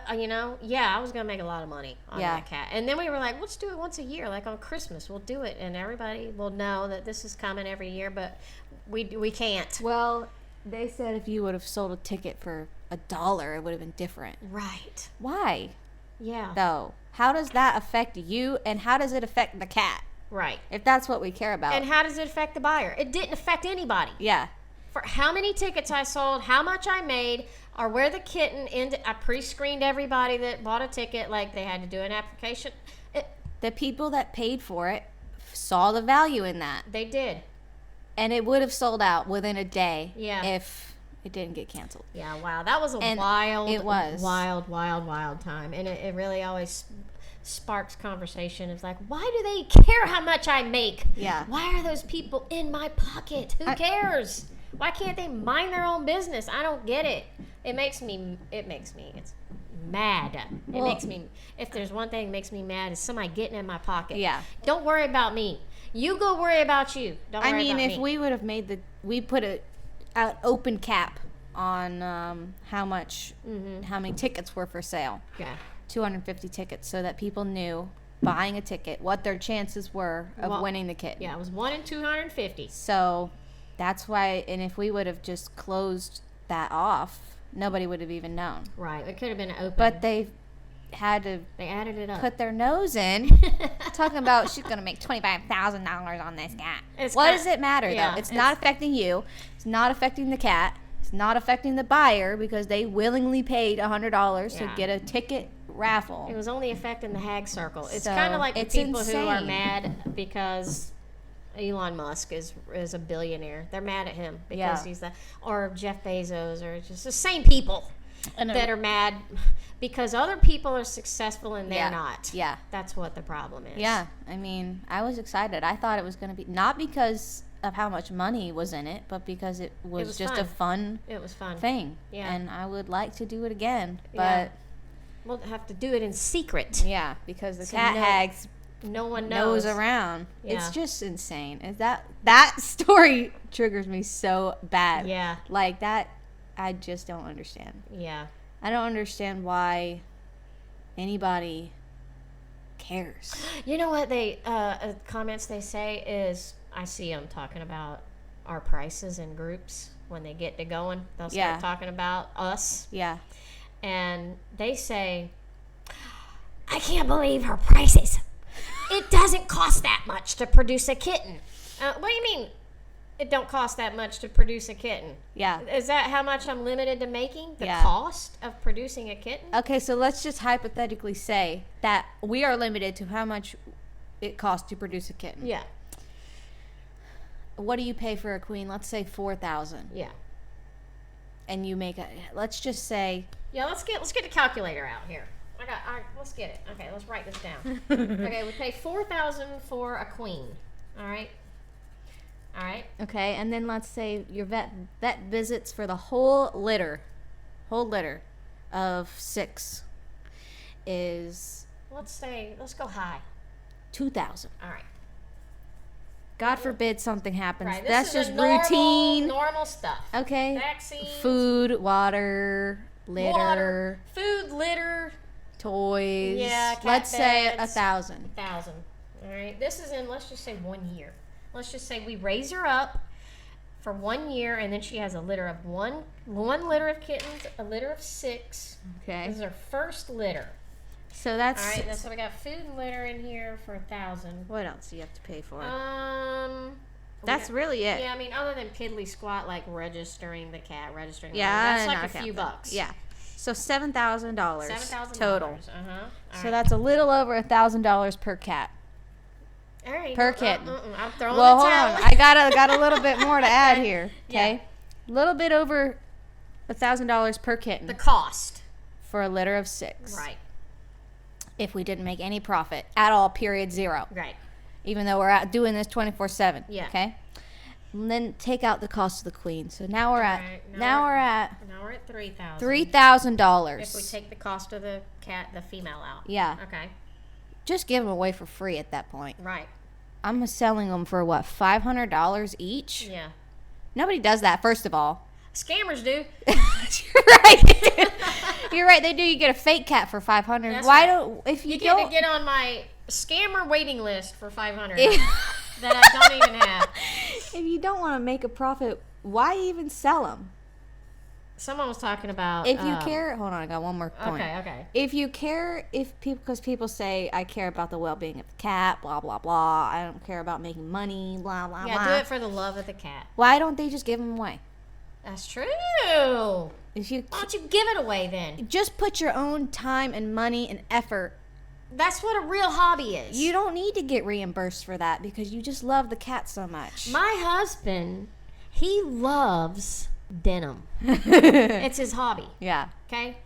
was going to make a lot of money on that cat. And then we were like, let's do it once a year, like on Christmas. We'll do it, and everybody will know that this is coming every year, but we can't. Well, they said if you would have sold a ticket for $1, it would have been different. Right. Why? Yeah. Though, how does that affect you, and how does it affect the cat? Right. If that's what we care about. And how does it affect the buyer? It didn't affect anybody. Yeah. For how many tickets I sold, how much I made, or where the kitten ended. I pre-screened everybody that bought a ticket, like they had to do an application. The people that paid for it saw the value in that. They did. And it would have sold out within a day if it didn't get canceled. Yeah, wow. That was wild time. And it really always sparks conversation. It's like, why do they care how much I make? Yeah. Why are those people in my pocket? Who cares? Why can't they mind their own business? I don't get it. It makes me it's mad. If there's one thing that makes me mad, is somebody getting in my pocket. Yeah. Don't worry about me. You go worry about you. Don't worry about me. If we would have made we put an open cap on how many tickets were for sale. Yeah. 250 tickets, so that people knew buying a ticket what their chances were of winning the kitten. Yeah, it was 1 in 250. So that's why, and if we would have just closed that off, nobody would have even known. Right, it could have been open. But they added it up. Put their nose in, talking about she's going to make $25,000 on this cat. What does it matter, though? It's not affecting you. It's not affecting the cat. It's not affecting the buyer because they willingly paid $100 to get a ticket raffle. It was only affecting the hag circle. It's kind of like the people who are mad because Elon Musk is a billionaire. They're mad at him because he's or Jeff Bezos, or just the same people that are mad because other people are successful and they're not. Yeah. That's what the problem is. Yeah. I mean, I was excited. I thought it was going to be, not because of how much money was in it, but because it was just a fun thing. Yeah. And I would like to do it again, but we'll have to do it in secret. Yeah, because the cat hags, no one knows around. Yeah. It's just insane. Is that story triggers me so bad. Yeah. Like that, I just don't understand. Yeah. I don't understand why anybody cares. You know what they comments they say is, I see them talking about our prices in groups when they get to going. They'll start talking about us. Yeah. And they say, I can't believe her prices. It doesn't cost that much to produce a kitten. What do you mean it don't cost that much to produce a kitten? Yeah. Is that how much I'm limited to making? The Yeah. cost of producing a kitten? Okay, so let's just hypothetically say that we are limited to how much it costs to produce a kitten. Yeah. What do you pay for a queen? Let's say $4,000. Yeah. And you make let's just say. Yeah, let's get the calculator out here. Let's get it. Okay, let's write this down. Okay, we pay $4,000 for a queen. All right. Okay, and then let's say your vet visits for the whole litter of 6 is. Let's go high. 2,000. All right. God forbid something happens. Right. That's just routine, normal stuff. Okay. Vaccines, food, water, litter, food, litter, toys. Yeah. Let's say beds. 1,000. 1,000. All right. This is in. Let's just say 1 year. Let's just say we raise her up for 1 year, and then she has a litter of one litter of kittens, a litter of 6. Okay. This is her first litter. So that's. All right. So we got food and litter in here for 1,000. What else do you have to pay for? That's really it. Yeah, I mean, other than piddly squat, like registering the cat, Yeah, that's like a few bucks. Yeah. So $7,000 $7,000 total. Uh-huh. So that's a little over $1,000 per cat. All right. Per kitten. I'm throwing Well, the hold towel. on. I got a little bit more to add here. Okay. Yeah. A little bit over $1,000 per kitten The cost. for a litter of 6. Right. If we didn't make any profit at all, period, 0. Right. Even though we're out doing this 24/7. Yeah. Okay. And then take out the cost of the queen. So now we're at Right. now we're at $3,000. $3,000. If we take the cost of the female out. Yeah. Okay. Just give them away for free at that point. Right. I'm selling them for what, $500 each? Yeah. Nobody does that, first of all. Scammers do. You're right. You're right. They do. You get a fake cat for $500. That's Why right. don't if you get don't to get on my scammer waiting list for $500 that I don't even have. If you don't want to make a profit, why even sell them? Someone was talking about If you care, hold on, I got one more point. Okay. If you care, because people say I care about the well-being of the cat, blah blah blah. I don't care about making money, blah blah Yeah, blah. do it for the love of the cat. Why don't they just give them away? That's true. If you Why don't you give it away then? just put your own time and money and effort. That's what a real hobby is. You don't need to get reimbursed for that because you just love the cat so much. My husband, he loves denim. It's his hobby. Yeah. Okay?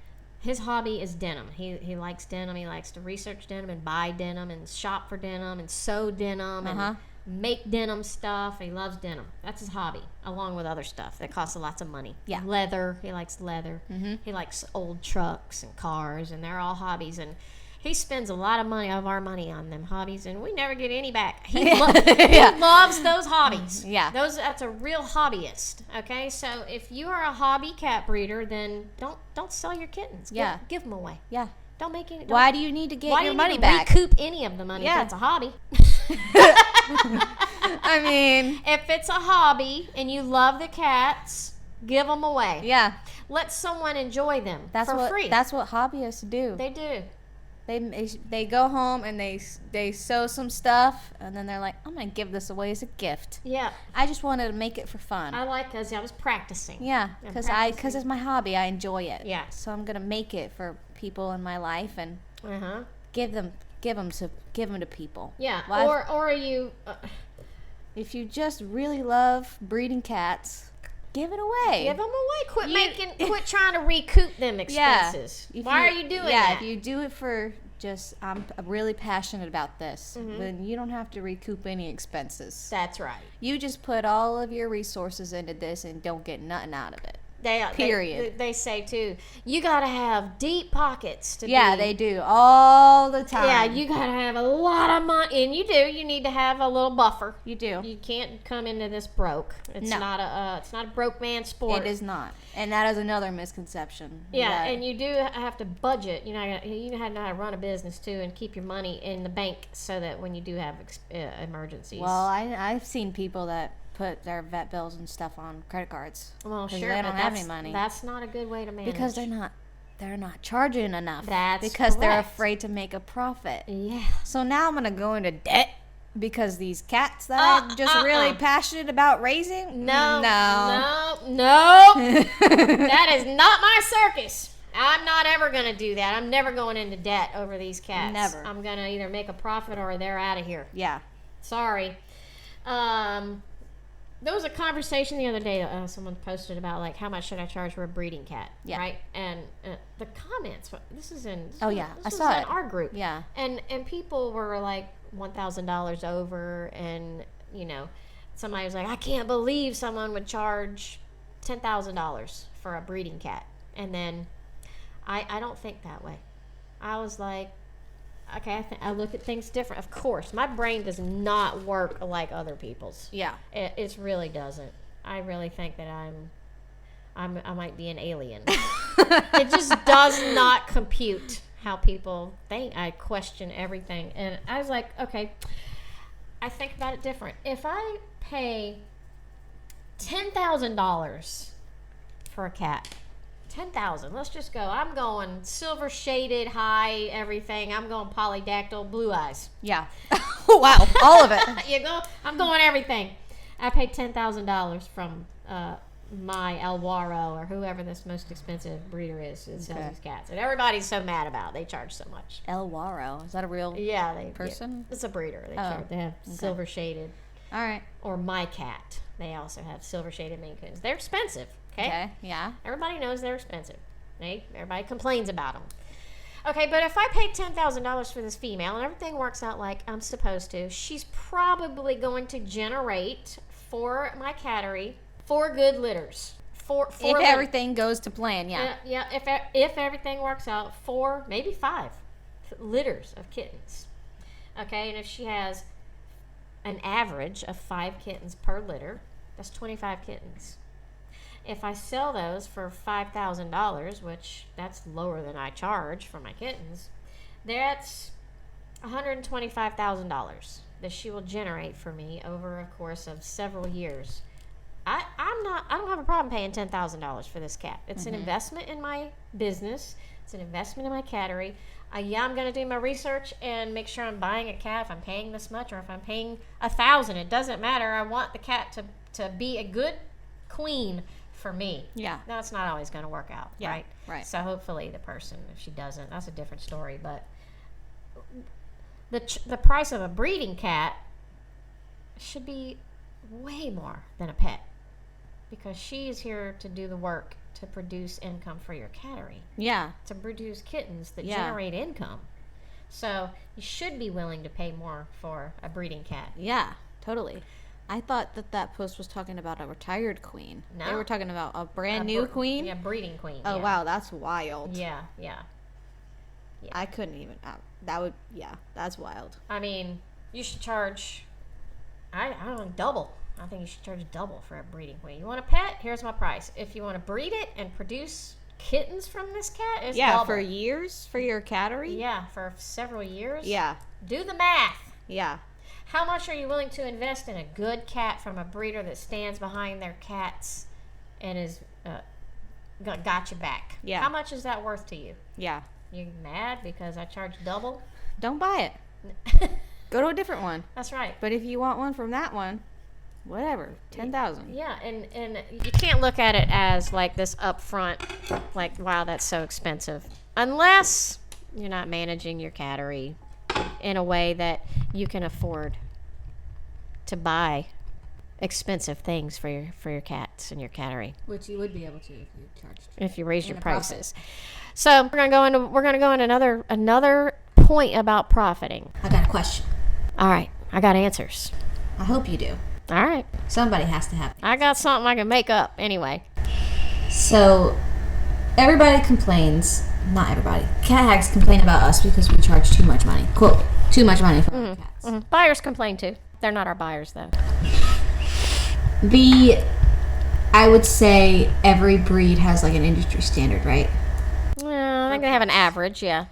His hobby is denim. He likes denim. He likes to research denim and buy denim and shop for denim and sew denim and make denim stuff. He loves denim. That's his hobby, along with other stuff that costs lots of money. Yeah. Leather. He likes leather. Mm-hmm. He likes old trucks and cars, and they're all hobbies. And he spends a lot of our money on them hobbies, and we never get any back. He loves those hobbies. Yeah. That's a real hobbyist. Okay, so if you are a hobby cat breeder, then don't sell your kittens. Give them away. Yeah. Don't make any. Why do you need to get why your do you money need to back? recoup any of the money Yeah. if it's a hobby? I mean, if it's a hobby and you love the cats, give them away. yeah. Let someone enjoy them for free. That's what hobbyists do. They do. They go home and they sew some stuff and then they're like, I'm gonna give this away as a gift. Yeah. I just wanted to make it for fun. I was practicing. Yeah, I'm because practicing. it's my hobby. I enjoy it. Yeah. So I'm gonna make it for people in my life and give them to people. Yeah. Well, or are you? if you just really love breeding cats, give it away. Give them away. Quit trying to recoup them expenses. Yeah. Why are you doing that? If you do it for just, I'm really passionate about this, then you don't have to recoup any expenses. That's right. You just put all of your resources into this and don't get nothing out of it. Period. They say too, you gotta have deep pockets to Yeah, be. they do all the time. Yeah, you gotta have a lot of money, and you do. You need to have a little buffer. You do. You can't come into this broke. It's not a broke man sport. It is not, and that is another misconception. Yeah, and you do have to budget. You have to know how to run a business too, and keep your money in the bank so that when you do have emergencies. Well, I've seen people that put their vet bills and stuff on credit cards. Well, sure, they don't have any money. That's not a good way to manage. Because they're not charging enough. That's because correct. they're afraid to make a profit. Yeah. So now I'm gonna go into debt because these cats that I'm just really passionate about raising. No. That is not my circus. I'm not ever going to do that. I'm never going into debt over these cats. Never. I'm going to either make a profit or they're out of here. Yeah. Sorry. There was a conversation the other day. Someone posted about like how much should I charge for a breeding cat, right? And the comments. This is in. I saw it in our group. Yeah. And people were like $1,000 over, and somebody was like, I can't believe someone would charge $10,000 for a breeding cat, and then I don't think that way. I was like, okay, I look at things different. Of course, my brain does not work like other people's. Yeah, it really doesn't. I really think that I might be an alien. It just does not compute how people think. I question everything, and I was like, okay, I think about it different. If I pay $10,000 for a cat. 10,000. Let's just go. I'm going silver shaded, high, everything. I'm going polydactyl, blue eyes. Yeah. Wow. All of it. I'm going everything. I paid $10,000 from my Alwaro or whoever this most expensive breeder is that sells these cats, and everybody's so mad about it. They charge so much. Alwaro, is that a real person? It's a breeder. They have silver shaded. All right. Or My Cat. They also have silver shaded Maine Coons. They're expensive. Okay. Yeah. Everybody knows they're expensive. Right? Everybody complains about them. Okay, but if I paid $10,000 for this female and everything works out like I'm supposed to, she's probably going to generate for my cattery 4 good litters. If everything goes to plan, yeah. Yeah. If everything works out, 4, maybe 5 litters of kittens. Okay, and if she has an average of 5 kittens per litter, that's 25 kittens. If I sell those for $5,000, which that's lower than I charge for my kittens, that's $125,000 that she will generate for me over a course of several years. I don't have a problem paying $10,000 for this cat. It's an investment in my business. It's an investment in my cattery. I'm going to do my research and make sure I'm buying a cat if I'm paying this much or if I'm paying $1,000. It doesn't matter. I want the cat to be a good queen for me. Yeah. Now, it's not always going to work out, right? Right. So hopefully the person, if she doesn't, that's a different story. But the price of a breeding cat should be way more than a pet, because she is here to do the work to produce income for your cattery. Yeah. To produce kittens that generate income. So you should be willing to pay more for a breeding cat. Yeah, totally. I thought that post was talking about a retired queen. No. They were talking about a brand new queen? Yeah, breeding queen. Oh, wow, that's wild. Yeah. I couldn't even, that's wild. I mean, you should charge, I don't know, double. I think you should charge double for a breeding queen. You want a pet? Here's my price. If you want to breed it and produce kittens from this cat, it's double. For years? For your cattery? Yeah, for several years. Yeah. Do the math. Yeah. How much are you willing to invest in a good cat from a breeder that stands behind their cats and is got your back? Yeah. How much is that worth to you? Yeah. You mad because I charge double? Don't buy it. Go to a different one. That's right. But if you want one from that one, whatever, 10,000. Yeah, and you can't look at it as like this upfront, like, wow, that's so expensive, unless you're not managing your cattery in a way that you can afford to buy expensive things for your cats and your cattery, which you would be able to if you raise your prices. So we're gonna go into another point about profiting. I got a question. All right, I got answers. I hope you do. All right, somebody has to have. I got something I can make up anyway. So everybody complains. Not everybody. Cat hags complain about us because we charge too much money. Quote, too much money for our cats. Buyers complain too. They're not our buyers though. I would say every breed has like an industry standard, right? Yeah, I think they have an average, yeah.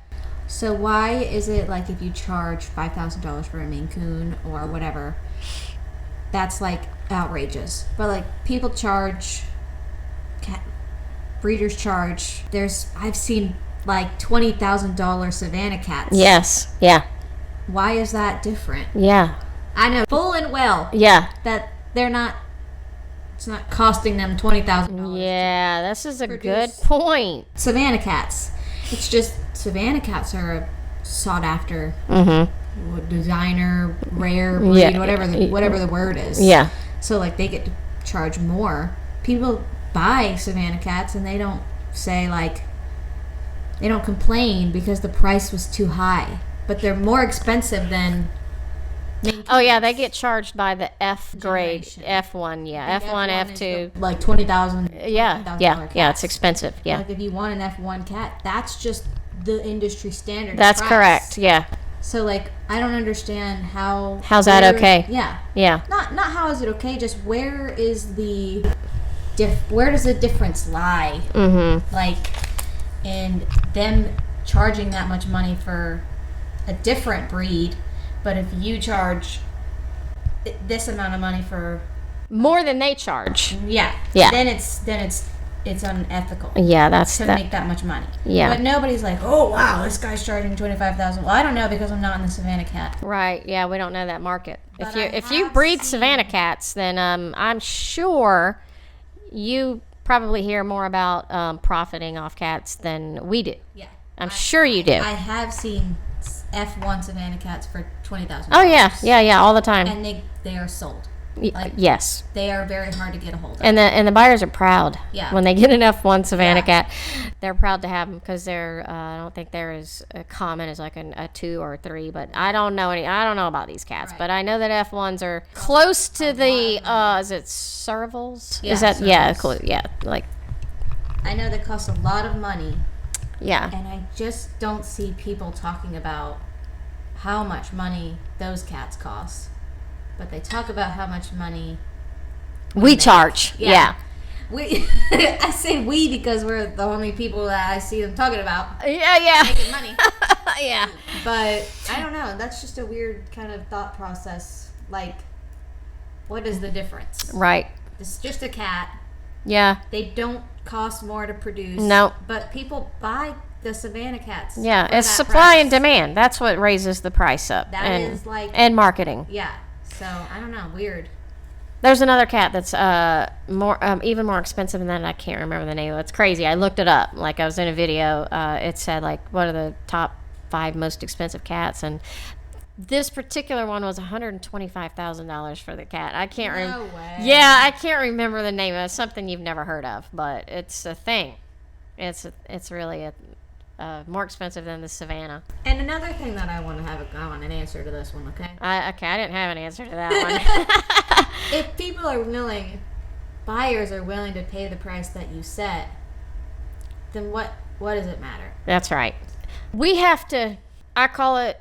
So why is it like if you charge $5,000 for a Maine Coon or whatever, that's like outrageous. But like people charge, breeders charge. I've seen like $20,000 Savannah cats. Yes. Yeah. Why is that different? Yeah. I know full and well. Yeah. That they're not. It's not costing them $20,000. Yeah, this is a good point. Savannah cats. It's just Savannah cats are a sought after designer, rare breed, whatever the word is. Yeah. So like they get to charge more. People buy Savannah cats and they don't say like they don't complain because the price was too high, but they're more expensive than. Oh yeah, they get charged by the F grade, F1, yeah, F1, F2, like $20,000. Yeah, it's expensive. Yeah, like if you want an F1 cat, that's just the industry standard. That's price. correct. Yeah. So like, I don't understand how. How's that okay? Yeah. Yeah. Not how is it okay? Just where is the where does the difference lie? Mm-hmm. Like, in them charging that much money for a different breed. But if you charge this amount of money for more than they charge, yeah, then it's unethical. Yeah, that's to make that much money. Yeah, but nobody's like, oh wow, this guy's charging $25,000. Well, I don't know because I'm not in the Savannah cat. Right? Yeah, we don't know that market. But if you breed Savannah cats, then I'm sure you probably hear more about profiting off cats than we do. Yeah, I'm sure you do. I have seen F1 Savannah cats for $20,000. Oh yeah, all the time. And they are sold. Like, yes, they are very hard to get a hold of. And the buyers are proud. Yeah. When they get an F1 Savannah cat, they're proud to have them because they're. I don't think they're as common as like a 2 or a 3, but I don't know about these cats, but I know that F1s are close to the. Is it servals? Yeah, is that servals. like. I know they cost a lot of money. Yeah. And I just don't see people talking about how much money those cats cost. But they talk about how much money we charge. Yeah. I say we because we're the only people that I see them talking about. Yeah. Making money. Yeah. But I don't know. That's just a weird kind of thought process. Like, what is the difference? Right. It's just a cat. Yeah. They don't cost more to produce. No. But people buy the Savannah cats. Yeah, it's supply and demand. That's what raises the price up. And marketing. Yeah. So I don't know. Weird. There's another cat that's more even more expensive than that. I can't remember the name of it. It's crazy. I looked it up. Like I was in a video. It said like what are the top 5 most expensive cats, and this particular one was $125,000 for the cat. I can't remember. No way. Yeah, I can't remember the name of it. It's something you've never heard of, but it's a thing. It's really more expensive than the Savannah. And another thing that I want an answer to this one, okay? I didn't have an answer to that one. If people are willing, buyers are willing to pay the price that you set, then what does it matter? That's right. We have to, I call it,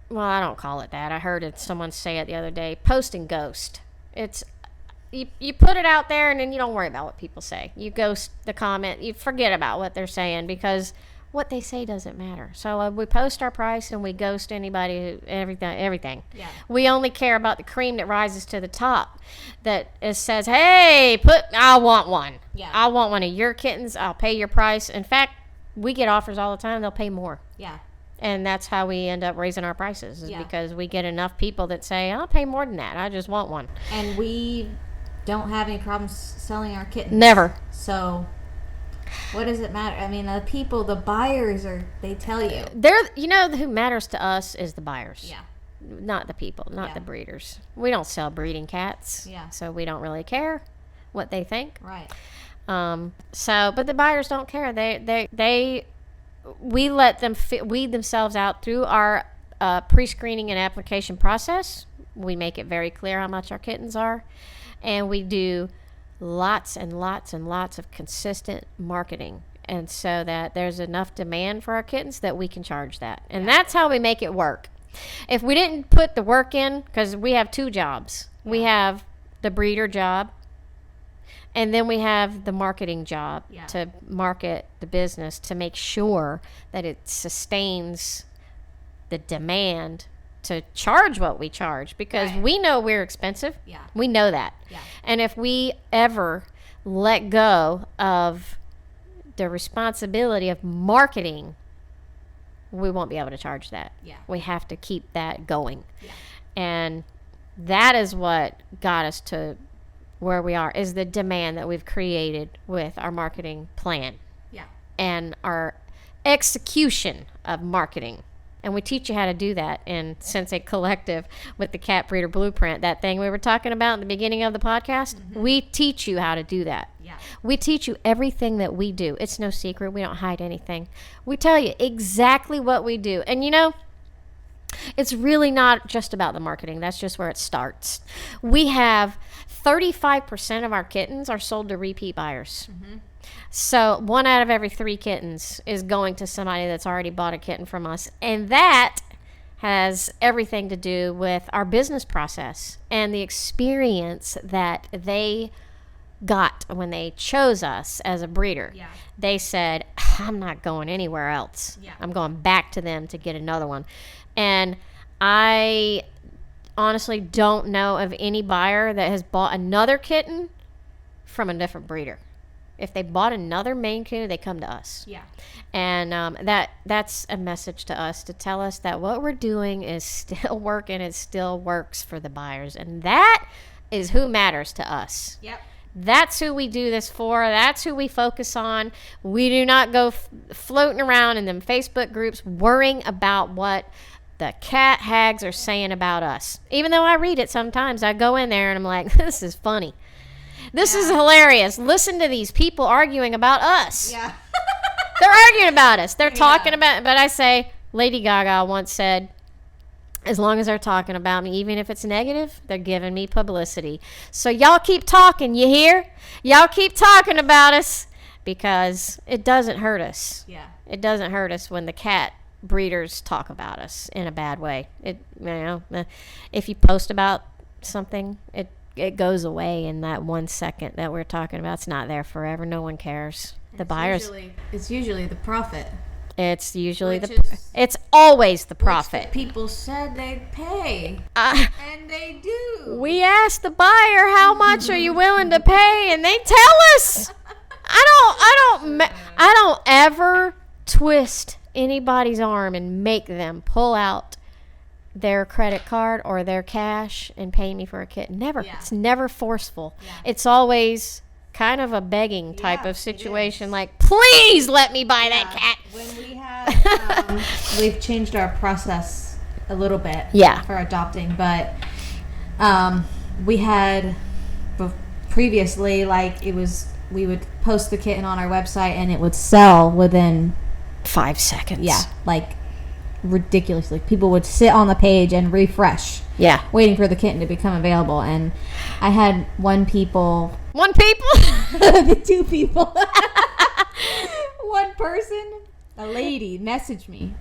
well, I don't call it that. I heard someone say it the other day, post and ghost. It's, you put it out there and then you don't worry about what people say. You ghost the comment. You forget about what they're saying because what they say doesn't matter. So we post our price and we ghost anybody, everything. Yeah. We only care about the cream that rises to the top. That it says, hey, I want one. Yeah. I want one of your kittens. I'll pay your price. In fact, we get offers all the time. They'll pay more. Yeah. And that's how we end up raising our prices is because we get enough people that say, I'll pay more than that. I just want one. And we don't have any problems selling our kittens. Never. So what does it matter? I mean, the buyers they tell you. Who matters to us is the buyers. Yeah. Not the people, not the breeders. We don't sell breeding cats. Yeah. So we don't really care what they think. Right. But the buyers don't care. We let them weed themselves out through our pre-screening and application process. We make it very clear how much our kittens are. And we do lots and lots and lots of consistent marketing. And so that there's enough demand for our kittens that we can charge that. And that's how we make it work. If we didn't put the work in, because we have 2 jobs. We have the breeder job. And then we have the marketing job to market the business to make sure that it sustains the demand to charge what we charge, because we know we're expensive. Yeah. We know that. Yeah. And if we ever let go of the responsibility of marketing, we won't be able to charge that. Yeah. We have to keep that going. Yeah. And that is what got us to where we are, is the demand that we've created with our marketing plan. Yeah. And our execution of marketing. And we teach you how to do that in Sensei Collective with the Cat Breeder Blueprint, that thing we were talking about in the beginning of the podcast. Mm-hmm. We teach you how to do that. Yeah. We teach you everything that we do. It's no secret. We don't hide anything. We tell you exactly what we do. And you know, it's really not just about the marketing. That's just where it starts. We have 35% of our kittens are sold to repeat buyers. Mm-hmm. So 1 out of every 3 kittens is going to somebody that's already bought a kitten from us. And that has everything to do with our business process and the experience that they got when they chose us as a breeder. Yeah. They said, I'm not going anywhere else. Yeah. I'm going back to them to get another one. And I honestly don't know of any buyer that has bought another kitten from a different breeder. If they bought another Maine Coon, they come to us. Yeah. And that's a message to us, to tell us that what we're doing is still working. It still works for the buyers. And that is who matters to us. Yep. That's who we do this for. That's who we focus on. We do not go floating around in them Facebook groups worrying about what the cat hags are saying about us. Even though I read it sometimes, I go in there and I'm like, this is funny. This is hilarious. Listen to these people arguing about us. Yeah. They're arguing about us. They're talking about, but I say, Lady Gaga once said, as long as they're talking about me, even if it's negative, they're giving me publicity. So y'all keep talking, you hear? Y'all keep talking about us, because it doesn't hurt us. Yeah. It doesn't hurt us when the cat breeders talk about us in a bad way. If you post about something, it goes away in that 1 second that we're talking about. It's not there forever. No one cares. The buyers. It's usually the profit. It's usually it's always the profit. Which the people said they'd pay, and they do. We asked the buyer, how much are you willing to pay, and they tell us. I don't ever twist anybody's arm and make them pull out their credit card or their cash and pay me for a kitten. Never. Yeah. It's never forceful. Yeah. It's always kind of a begging type of situation, like, please let me buy that cat. When we have we've changed our process a little bit for adopting, but we had previously, like, we would post the kitten on our website and it would sell within 5 seconds. Yeah, like ridiculously. People would sit on the page and refresh. Yeah. Waiting for the kitten to become available. And I had two people. One person, a lady, messaged me,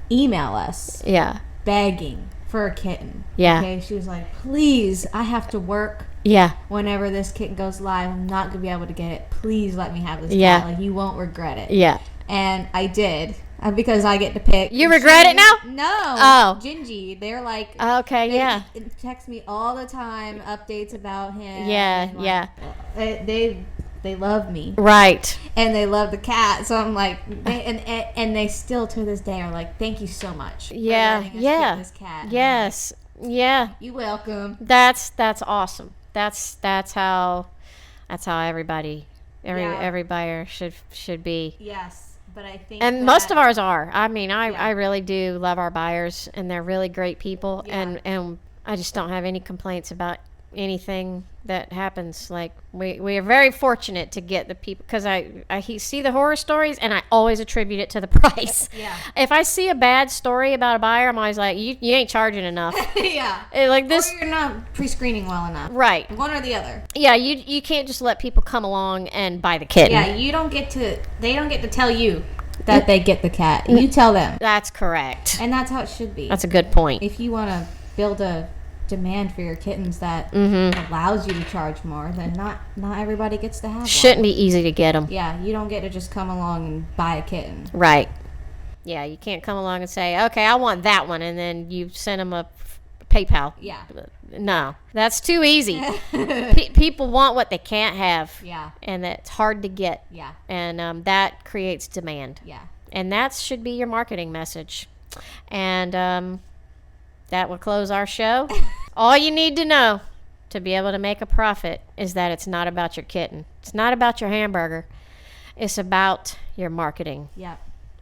email us. Yeah. Begging for a kitten. Yeah. Okay. She was like, please, I have to work. Yeah. Whenever this kitten goes live, I'm not going to be able to get it. Please let me have this cat. Like, you won't regret it. Yeah. And I did. Because I get to pick. You regret it now? No. Oh. Gingy. They're like. Okay, they text me all the time, updates about him. Yeah, like, They love me. Right. And they love the cat. So I'm like, and they still to this day are like, thank you so much. Yeah. For letting us pick this cat. Yes. Yeah. You're welcome. That's awesome. That's how everybody every buyer should be. Yes. But I think most of ours are. I mean, I really do love our buyers, and they're really great people, and I just don't have any complaints about anything that happens. Like, we are very fortunate to get the people, because I see the horror stories and I always attribute it to the price. Yeah. If I see a bad story about a buyer, I'm always like, you ain't charging enough. Yeah. Like this. Or you're not pre-screening well enough. Right. One or the other. Yeah. You can't just let people come along and buy the kitten. Yeah. They don't get to tell you that they get the cat. You tell them. That's correct. And that's how it should be. That's a good point. If you want to build a demand for your kittens that allows you to charge more, then not everybody gets to have one. Shouldn't be easy to get them. Yeah, you don't get to just come along and buy a kitten. Right. Yeah, you can't come along and say, okay, I want that one, and then you send them a PayPal. Yeah. No, that's too easy. People want what they can't have. Yeah. And it's hard to get. Yeah. And that creates demand. Yeah. And that should be your marketing message. And that will close our show. All you need to know to be able to make a profit is that it's not about your kitten. It's not about your hamburger. It's about your marketing. Yeah.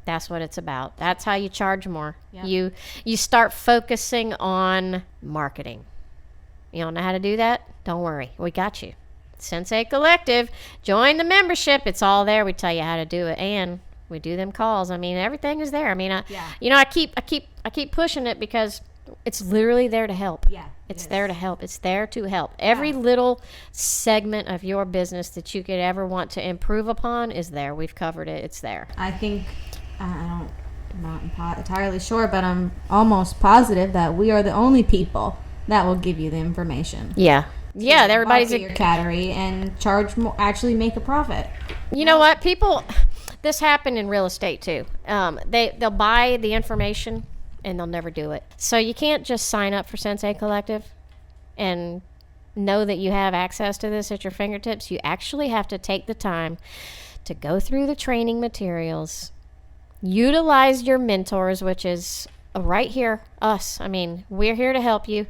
That's what it's about. That's how you charge more. Yep. You start focusing on marketing. You don't know how to do that? Don't worry. We got you. Sensei Collective. Join the membership. It's all there. We tell you how to do it. And we do them calls. I mean, everything is there. I mean, I keep pushing it because it's literally there to help. Yeah. It's there to help. It's there to help. Every little segment of your business that you could ever want to improve upon is there. We've covered it. It's there. I think, I'm not entirely sure, but I'm almost positive that we are the only people that will give you the information. Yeah. Yeah, everybody's your cattery and charge more, actually make a profit. You know what? This happened in real estate too. They'll buy the information and they'll never do it. So you can't just sign up for Sensei Collective and know that you have access to this at your fingertips. You actually have to take the time to go through the training materials, utilize your mentors, which is right here, us. I mean, we're here to help you,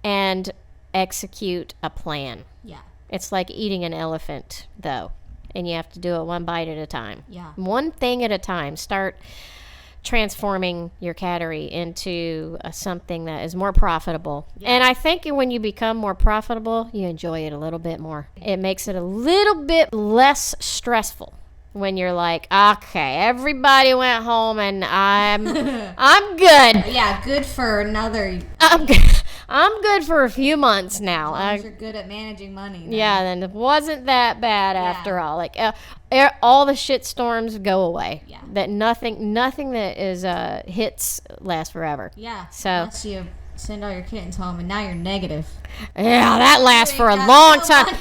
and execute a plan. Yeah. It's like eating an elephant, though, and you have to do it one bite at a time. Yeah. One thing at a time. Start transforming your cattery into something that is more profitable. Yeah. And I think when you become more profitable, you enjoy it a little bit more. It makes it a little bit less stressful when you're like, okay, everybody went home and I'm good. Yeah, good for another. I'm good for a few months now. As long as you're good at managing money. Then. Yeah, then it wasn't that bad after all. Like all the shit storms go away. Yeah. That nothing that is hits lasts forever. Yeah. So unless you send all your kittens home and now you're negative. Yeah, that lasts for a long time.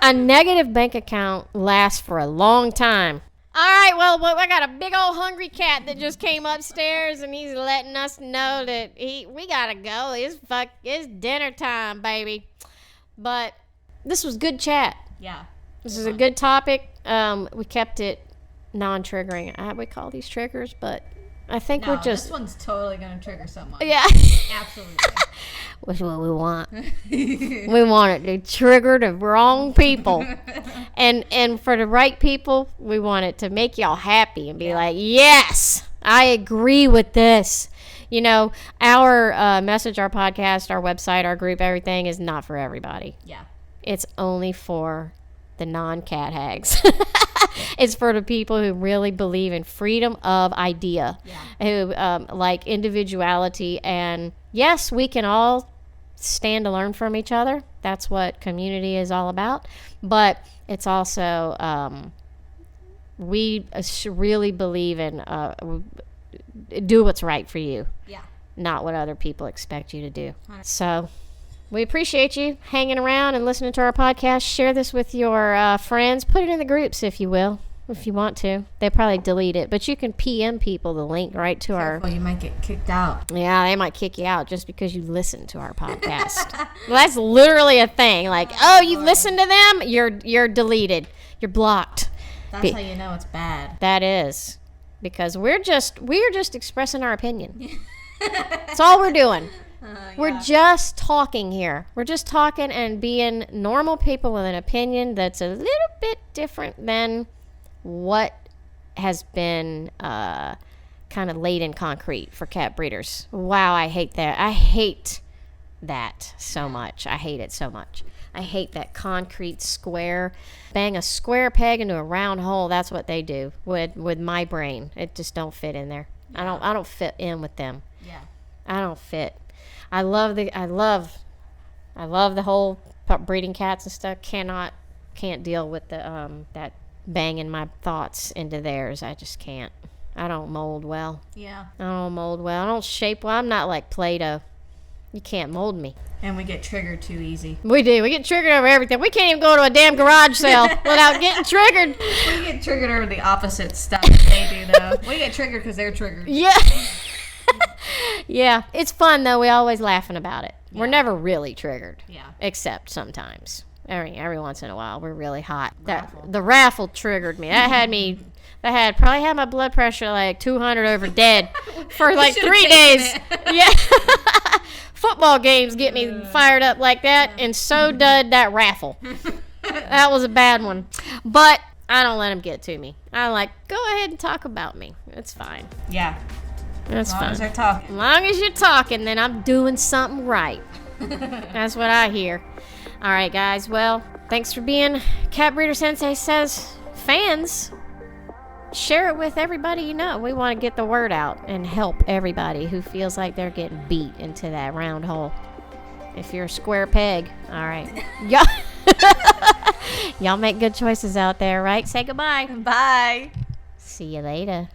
A negative bank account lasts for a long time. All right, well, I got a big old hungry cat that just came upstairs, and he's letting us know that we gotta go. It's dinner time, baby. But this was good chat. Yeah. This is a good topic. We kept it non-triggering. We call these triggers, but I think we're just... this one's totally gonna trigger someone. Yeah. Absolutely. Which is what we want. We want it to trigger the wrong people. And for the right people, we want it to make y'all happy and be like, yes, I agree with this. You know, our message, our podcast, our website, our group, everything is not for everybody. Yeah. It's only for the non-cat hags. It's for the people who really believe in freedom of idea, who like individuality. And yes, we can all stand to learn from each other. That's what community is all about. But it's also, we really believe in do what's right for you, not what other people expect you to do. So we appreciate you hanging around and listening to our podcast. Share this with your friends. Put it in the groups if you will, if you want to. They probably delete it, but you can PM people the link right to Careful, you might get kicked out. Yeah, they might kick you out just because you listen to our podcast. Well, that's literally a thing. Like, oh, you listen to them, you're deleted. You're blocked. That's how you know it's bad. That is. Because we're just expressing our opinion. That's all we're doing. We're just talking here. We're just talking and being normal people with an opinion that's a little bit different than what has been kind of laid in concrete for cat breeders. Wow, I hate that. I hate that so much. I hate it so much. I hate that concrete square. Bang a square peg into a round hole. That's what they do with my brain. It just don't fit in there. Yeah. I don't fit in with them. Yeah. I don't fit. I love the whole breeding cats and stuff. Can't deal with the that banging my thoughts into theirs. I just can't. I don't mold well. Yeah. I don't mold well. I don't shape well. I'm not like Play-Doh. You can't mold me. And we get triggered too easy. We do. We get triggered over everything. We can't even go to a damn garage sale without getting triggered. We get triggered over the opposite stuff they do, though. We get triggered because they're triggered. Yeah. Yeah. It's fun, though. We're always laughing about it. Yeah. We're never really triggered. Yeah. Except sometimes. Every once in a while, we're really hot. The raffle triggered me. That probably had my blood pressure like 200 over dead for like 3 days. Yeah. Football games get me fired up like that, and so did that raffle. That was a bad one. But I don't let them get to me. I'm like, go ahead and talk about me. It's fine. Yeah. That's fine. As long as they're talking. As long as you're talking, then I'm doing something right. That's what I hear. All right, guys. Well, thanks for being Cat Breeder Sensei Says fans. Share it with everybody you know. We want to get the word out and help everybody who feels like they're getting beat into that round hole. If you're a square peg, all right. Y'all make good choices out there, right? Say goodbye. Bye. See you later.